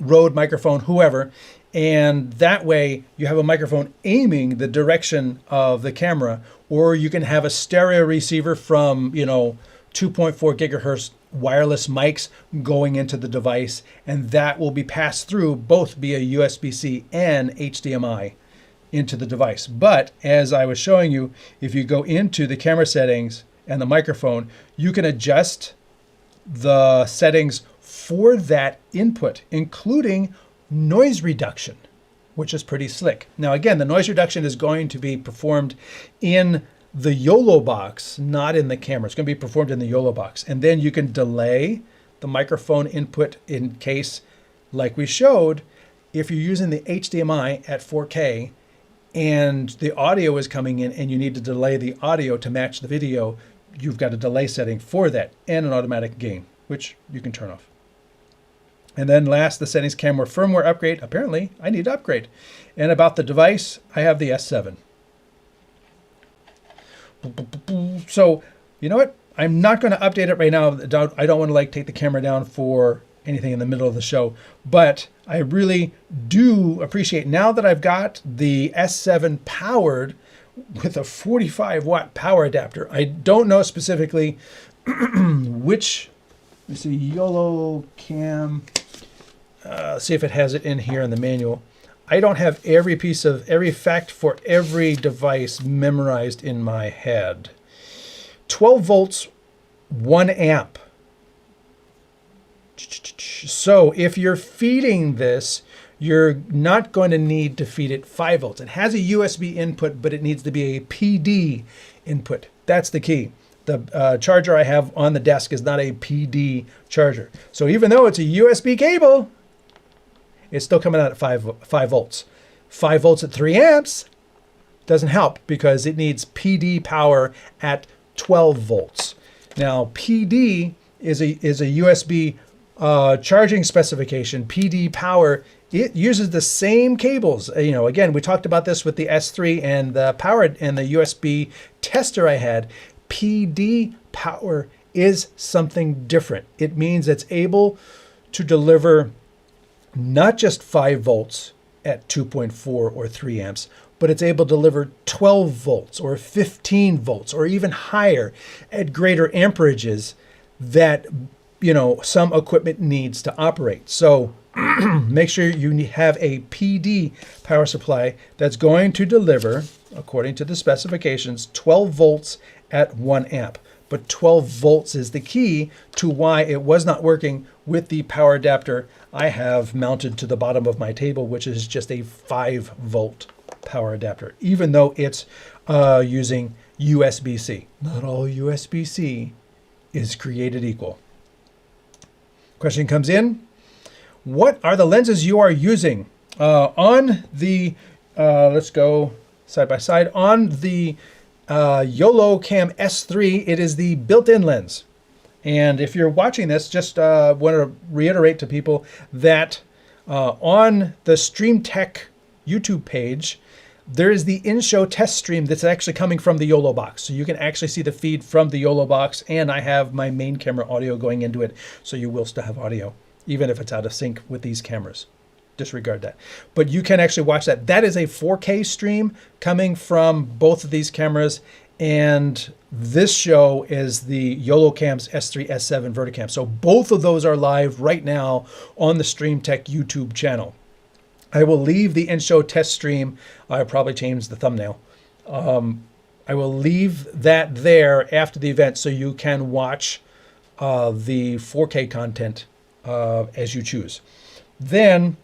Speaker 1: Rode microphone, whoever, and that way you have a microphone aiming the direction of the camera, or you can have a stereo receiver from 2.4 gigahertz wireless mics going into the device, and that will be passed through both via USB-C and HDMI into the device. But as I was showing you, if you go into the camera settings and the microphone, you can adjust the settings for that input, including noise reduction, which is pretty slick. Now, again, the noise reduction is going to be performed in the YOLO box, not in the camera. It's going to be performed in the YOLO box. And then you can delay the microphone input in case, like we showed, if you're using the HDMI at 4K and the audio is coming in and you need to delay the audio to match the video, you've got a delay setting for that and an automatic gain, which you can turn off. And then last, the settings camera firmware upgrade. Apparently, I need to upgrade. And about the device, I have the S7. So, you know what? I'm not going to update it right now. I don't want to take the camera down for anything in the middle of the show. But I really do appreciate, now that I've got the S7 powered with a 45 watt power adapter. I don't know specifically which. Let's see, YoloCam. See if it has it in here in the manual. I don't have every fact for every device memorized in my head. 12 volts, 1 amp. So if you're feeding this, you're not going to need to feed it 5 volts. It has a USB input, but it needs to be a PD input. That's the key. The charger I have on the desk is not a PD charger. So even though it's a USB cable, it's still coming out at 5 volts. 5 volts at 3 amps doesn't help because it needs PD power at 12 volts. Now, PD is a USB charging specification. PD power, it uses the same cables. Again, we talked about this with the S3 and the power and the USB tester I had. PD power is something different. It means it's able to deliver not just 5 volts at 2.4 or 3 amps, but it's able to deliver 12 volts or 15 volts or even higher at greater amperages that some equipment needs to operate. So make sure you have a PD power supply that's going to deliver, according to the specifications, 12 volts at 1 amp. But 12 volts is the key to why it was not working with the power adapter I have mounted to the bottom of my table, which is just a 5 volt power adapter, even though it's using USB-C. Not all USB-C is created equal. Question comes in. What are the lenses you are using? On the, let's go side by side. On the YoloCam S3. It is the built-in lens. And if you're watching this, just want to reiterate to people that on the StreamTek YouTube page, there is the in-show test stream that's actually coming from the YOLO box. So you can actually see the feed from the YOLO box, and I have my main camera audio going into it. So you will still have audio, even if it's out of sync with these cameras. Disregard that. But you can actually watch that. That is a 4K stream coming from both of these cameras. And this show is the YoloCams S3, S7 VertiCam. So both of those are live right now on the StreamTek YouTube channel. I will leave the in-show test stream. I'll probably change the thumbnail. I will leave that there after the event so you can watch the 4K content as you choose. Then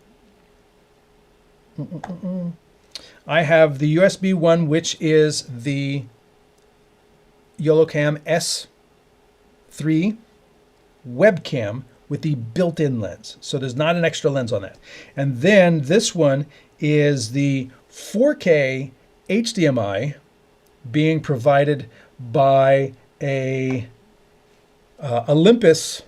Speaker 1: I have the USB one, which is the YoloCam S3 webcam with the built-in lens. So there's not an extra lens on that. And then this one is the 4K HDMI being provided by a Olympus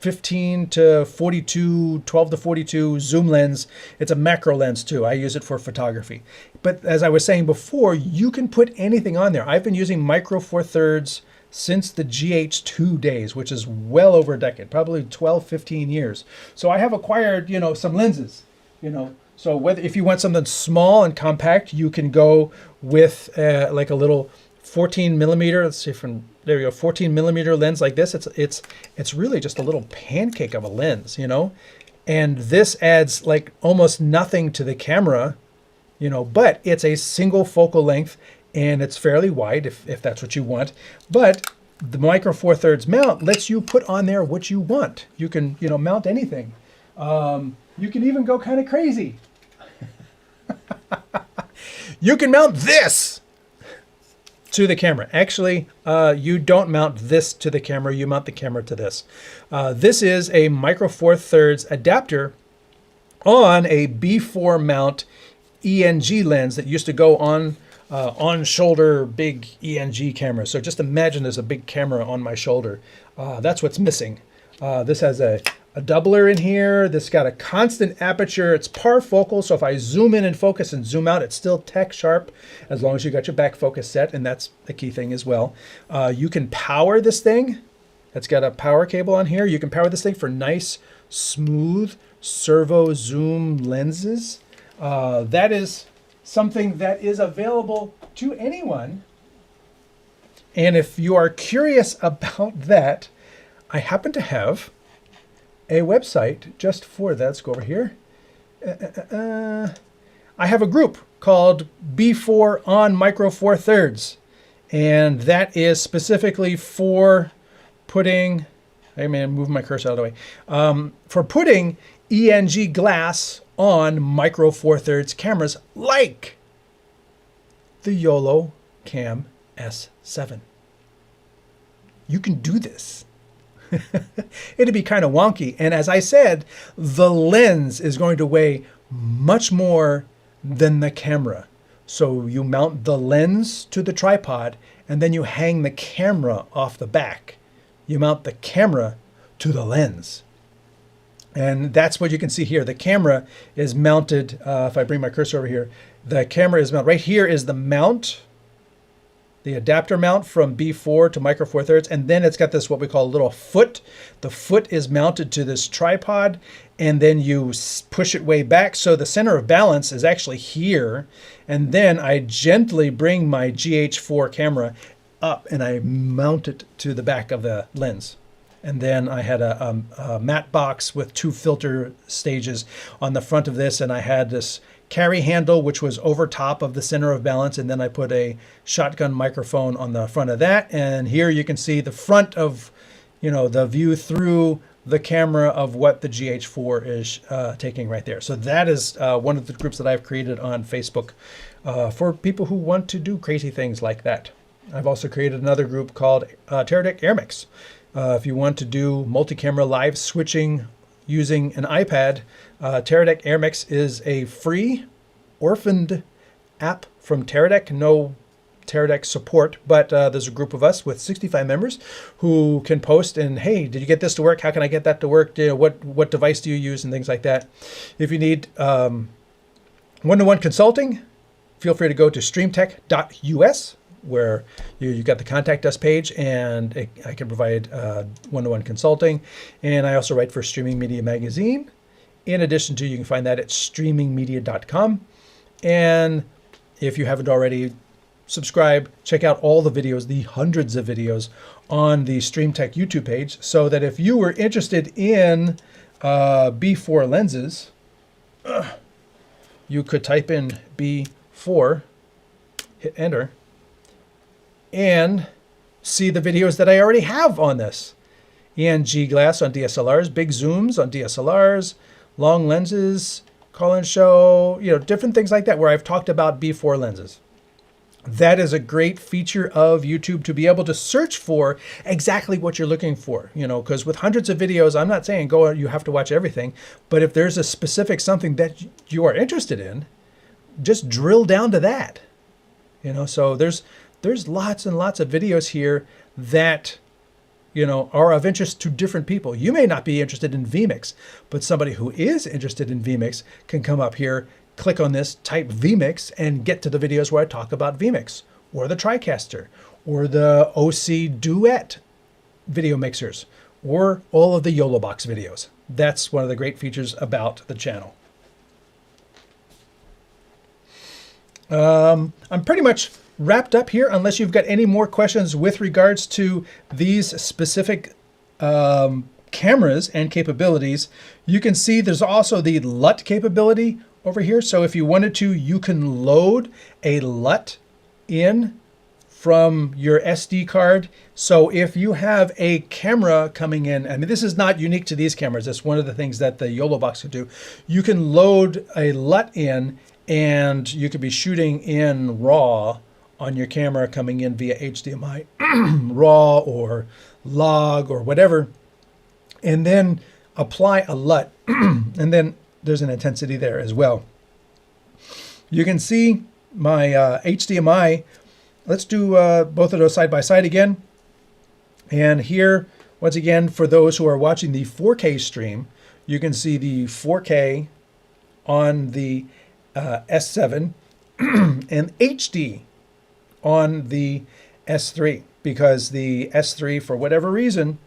Speaker 1: 15 to 42, 12 to 42 zoom lens. It's a macro lens too. I use it for photography. But as I was saying before, you can put anything on there. I've been using Micro Four Thirds since the GH2 days, which is well over a decade, probably 12, 15 years. So I have acquired, some lenses, So whether if you want something small and compact, you can go with like a little 14 millimeter. Let's see from there you go, 14 millimeter lens like this. It's really just a little pancake of a lens, And this adds like almost nothing to the camera, but it's a single focal length and it's fairly wide if that's what you want. But the Micro Four Thirds mount lets you put on there what you want. You can, mount anything. You can even go kind of crazy. You can mount this to the camera. Actually, you don't mount this to the camera. You mount the camera to this. This is a Micro Four Thirds adapter on a B4 mount ENG lens that used to go on shoulder big ENG camera. So just imagine there's a big camera on my shoulder. That's what's missing. This has a doubler in here. This got a constant aperture. It's par-focal, so if I zoom in and focus and zoom out, it's still tech sharp as long as you got your back focus set, and that's a key thing as well. You can power this thing. It's got a power cable on here. You can power this thing for nice, smooth servo zoom lenses. That is something that is available to anyone. And if you are curious about that, I happen to have a website just for that. Let's go over here. I have a group called B4 on Micro Four Thirds, and that is specifically for putting, I may move my cursor out of the way, for putting ENG glass on Micro Four Thirds cameras like the YoloCam S7. You can do this. It'd be kind of wonky. And as I said, the lens is going to weigh much more than the camera. So you mount the lens to the tripod and then you hang the camera off the back. You mount the camera to the lens. And that's what you can see here. The camera is mounted, if I bring my cursor over here, the camera is mounted. Right here is the mount, the adapter mount from B4 to Micro Four Thirds, and then it's got this what we call a little foot. The foot is mounted to this tripod, and then you push it way back. So the center of balance is actually here, and then I gently bring my GH4 camera up and I mount it to the back of the lens. And then I had a matte box with 2 filter stages on the front of this, and I had this carry handle, which was over top of the center of balance, and then I put a shotgun microphone on the front of that. And here you can see the front of, the view through the camera of what the GH4 is taking right there. So that is one of the groups that I've created on Facebook for people who want to do crazy things like that. I've also created another group called TeraDeck AirMix. If you want to do multi-camera live switching using an iPad, TeraDeck AirMix is a free orphaned app from Teradek. No Teradek support, but there's a group of us with 65 members who can post and, hey, did you get this to work? How can I get that to work? You know, what device do you use, and things like that. If you need one-to-one consulting, feel free to go to streamtek.us, where you got the contact us page, and I can provide one-to-one consulting. And I also write for Streaming Media Magazine. In addition to, you can find that at streamingmedia.com. And if you haven't already, subscribe, check out all the videos, the hundreds of videos on the StreamTek YouTube page, so that if you were interested in B4 lenses, you could type in B4, hit enter, and see the videos that I already have on this. ENG glass on DSLRs, big zooms on DSLRs, long lenses, call and show, you know, different things like that, where I've talked about B4 lenses. That is a great feature of YouTube, to be able to search for exactly what you're looking for, you know, because with hundreds of videos, I'm not saying you have to watch everything, but if there's a specific something that you are interested in, just drill down to that, you know. So there's lots and lots of videos here that, you know, are of interest to different people. You may not be interested in vMix, but somebody who is interested in vMix can come up here, click on this, type vMix, and get to the videos where I talk about vMix, or the TriCaster, or the Osee Duet video mixers, or all of the YoloBox videos. That's one of the great features about the channel. I'm pretty much wrapped up here, unless you've got any more questions with regards to these specific cameras and capabilities. You can see there's also the LUT capability over here. So if you wanted to, you can load a LUT in from your SD card. So if you have a camera coming in, I mean, this is not unique to these cameras. That's one of the things that the YoloBox can do. You can load a LUT in, and you could be shooting in RAW on your camera coming in via HDMI, RAW or log or whatever, and then apply a LUT, and then there's an intensity there as well. You can see my HDMI. Let's do both of those side by side again. And here, once again, for those who are watching the 4K stream, you can see the 4K on the S7 and HD on the S3, because the S3, for whatever reason,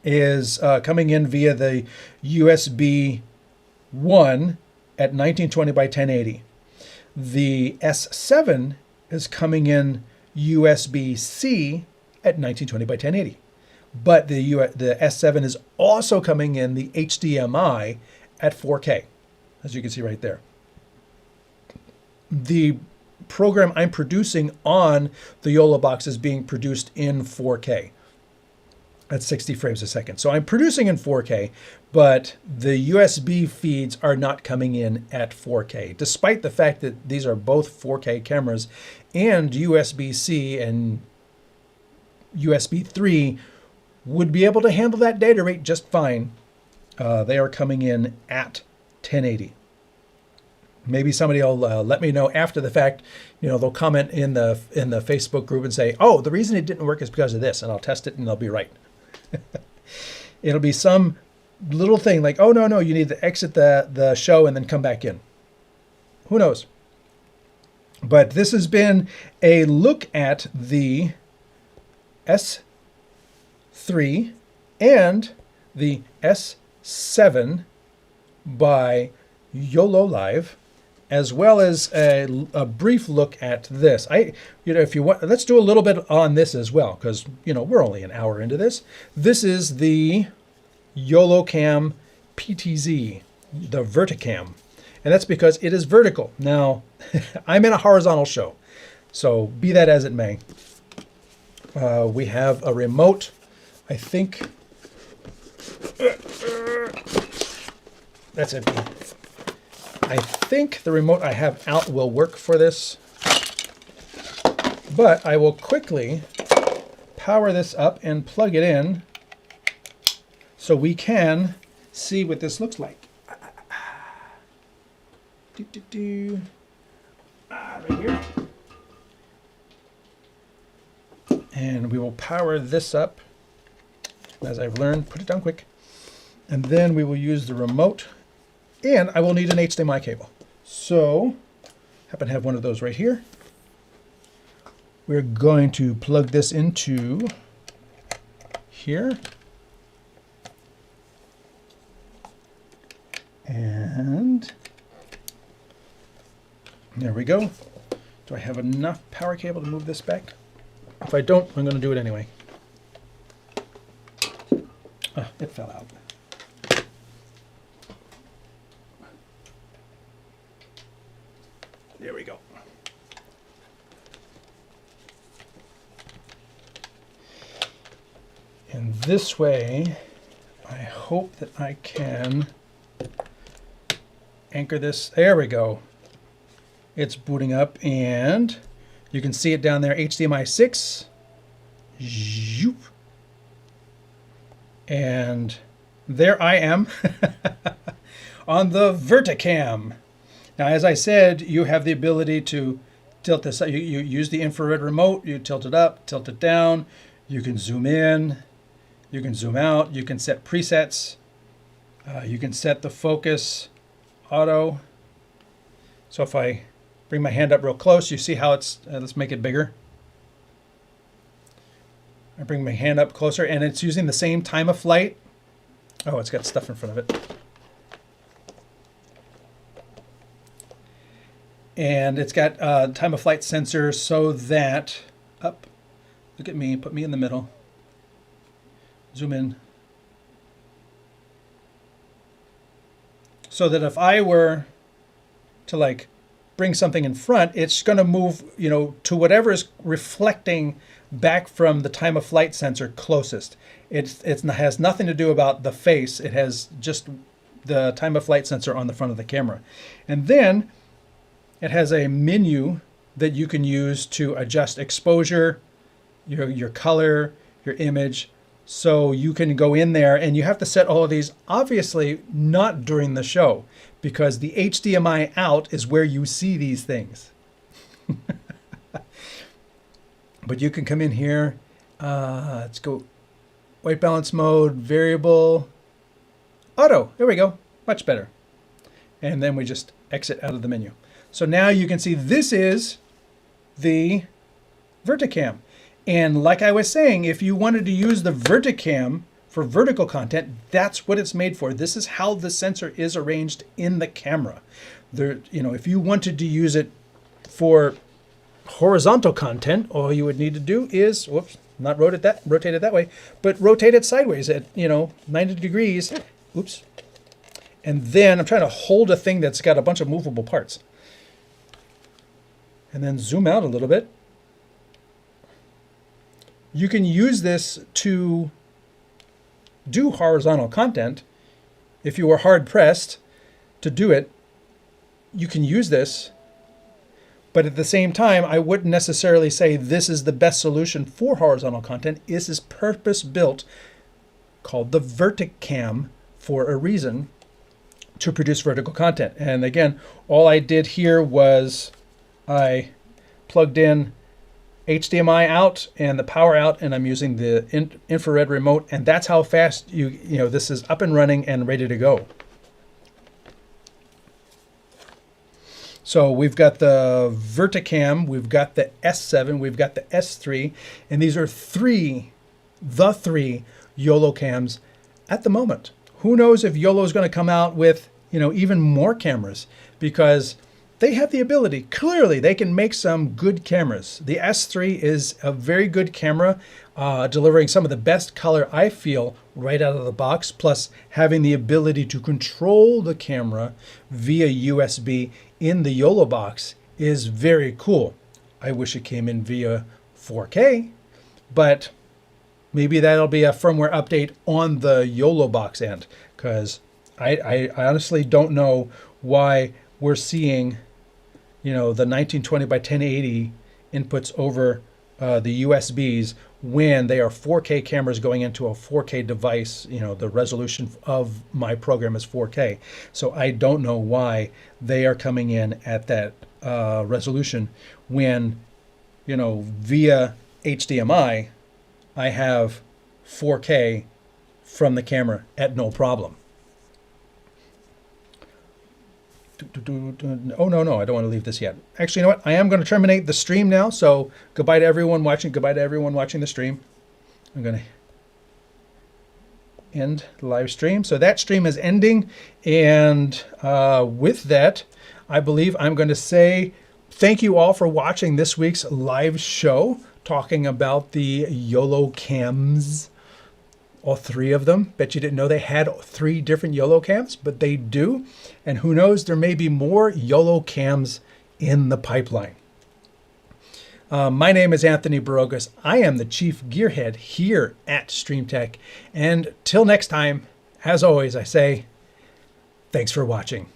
Speaker 1: is coming in via the USB 1 at 1920 by 1080. The S7 is coming in USB-C at 1920 by 1080. But the S7 is also coming in the HDMI at 4K, as you can see right there. The program I'm producing on the YoloBox is being produced in 4K at 60 frames a second. So I'm producing in 4K, but the USB feeds are not coming in at 4K, despite the fact that these are both 4K cameras, and USB-C and USB 3 would be able to handle that data rate just fine. They are coming in at 1080. Maybe somebody will let me know after the fact. You know, they'll comment in the Facebook group and say, "Oh, the reason it didn't work is because of this," and I'll test it and they'll be right. It'll be some little thing like, "Oh no, you need to exit the show and then come back in." Who knows? But this has been a look at the S3 and the S7 by YoloLive, as well as a brief look at this. If you want, let's do a little bit on this as well, because we're only an hour into this. This is the YoloCam PTZ, the VertiCam, and that's because it is vertical. Now, I'm in a horizontal show, so be that as it may. We have a remote, I think. That's it. I think the remote I have out will work for this, but I will quickly power this up and plug it in so we can see what this looks like. right here. And we will power this up. As I've learned, put it down quick. And then we will use the remote. And I will need an HDMI cable. So, happen to have one of those right here. We're going to plug this into here. And there we go. Do I have enough power cable to move this back? If I don't, I'm going to do it anyway. Oh, it fell out. There we go. And this way, I hope that I can anchor this. There we go. It's booting up, and you can see it down there, HDMI 6. Zoop. And there I am on the VertiCam. Now, as I said, you have the ability to tilt this. You use the infrared remote. You tilt it up, tilt it down. You can zoom in. You can zoom out. You can set presets. You can set the focus auto. So if I bring my hand up real close, you see how it's, let's make it bigger. I bring my hand up closer, and it's using the same time of flight. Oh, it's got stuff in front of it. And it's got time of flight sensor so that, up, look at me, put me in the middle. Zoom in. So that if I were to like bring something in front, it's going to move, you know, to whatever is reflecting back from the time of flight sensor closest. It has nothing to do about the face. It has just the time of flight sensor on the front of the camera. And then it has a menu that you can use to adjust exposure, your color, your image. So you can go in there, and you have to set all of these, obviously not during the show, because the HDMI out is where you see these things. But you can come in here, let's go white balance mode, variable, auto, there we go, much better. And then we just exit out of the menu. So now you can see this is the VertiCam. And like I was saying, if you wanted to use the VertiCam for vertical content, that's what it's made for. This is how the sensor is arranged in the camera. There, you know, if you wanted to use it for horizontal content, all you would need to do is, whoops, not rotate it that way, but rotate it sideways at, you know, 90 degrees. Oops. And then I'm trying to hold a thing that's got a bunch of movable parts. And then zoom out a little bit. You can use this to do horizontal content. If you were hard pressed to do it, you can use this. But at the same time, I wouldn't necessarily say this is the best solution for horizontal content. This is purpose built, called the VertiCam, for a reason, to produce vertical content. And again, all I did here was I plugged in HDMI out and the power out, and I'm using the infrared remote, and that's how fast you know this is up and running and ready to go. So we've got the VertiCam, we've got the S7, we've got the S3, and these are the three YoloCams at the moment. Who knows if YOLO is going to come out with, you know, even more cameras, because they have the ability. Clearly, they can make some good cameras. The S3 is a very good camera, delivering some of the best color, I feel, right out of the box, plus having the ability to control the camera via USB in the YOLO box is very cool. I wish it came in via 4K, but maybe that'll be a firmware update on the YOLO box end, because I honestly don't know why we're seeing, you know, the 1920 by 1080 inputs over the USBs when they are 4K cameras going into a 4K device. You know, the resolution of my program is 4K. So I don't know why they are coming in at that resolution when, you know, via HDMI, I have 4K from the camera at no problem. Oh, no, I don't want to leave this yet. Actually, you know what? I am going to terminate the stream now. So goodbye to everyone watching. Goodbye to everyone watching the stream. I'm going to end the live stream. So that stream is ending. And with that, I believe I'm going to say thank you all for watching this week's live show, talking about the YoloCams. All three of them. Bet you didn't know they had 3 different YoloCams, but they do. And who knows, there may be more YoloCams in the pipeline. My name is Anthony Barogas. I am the Chief Gearhead here at StreamTek. And till next time, as always, I say, thanks for watching.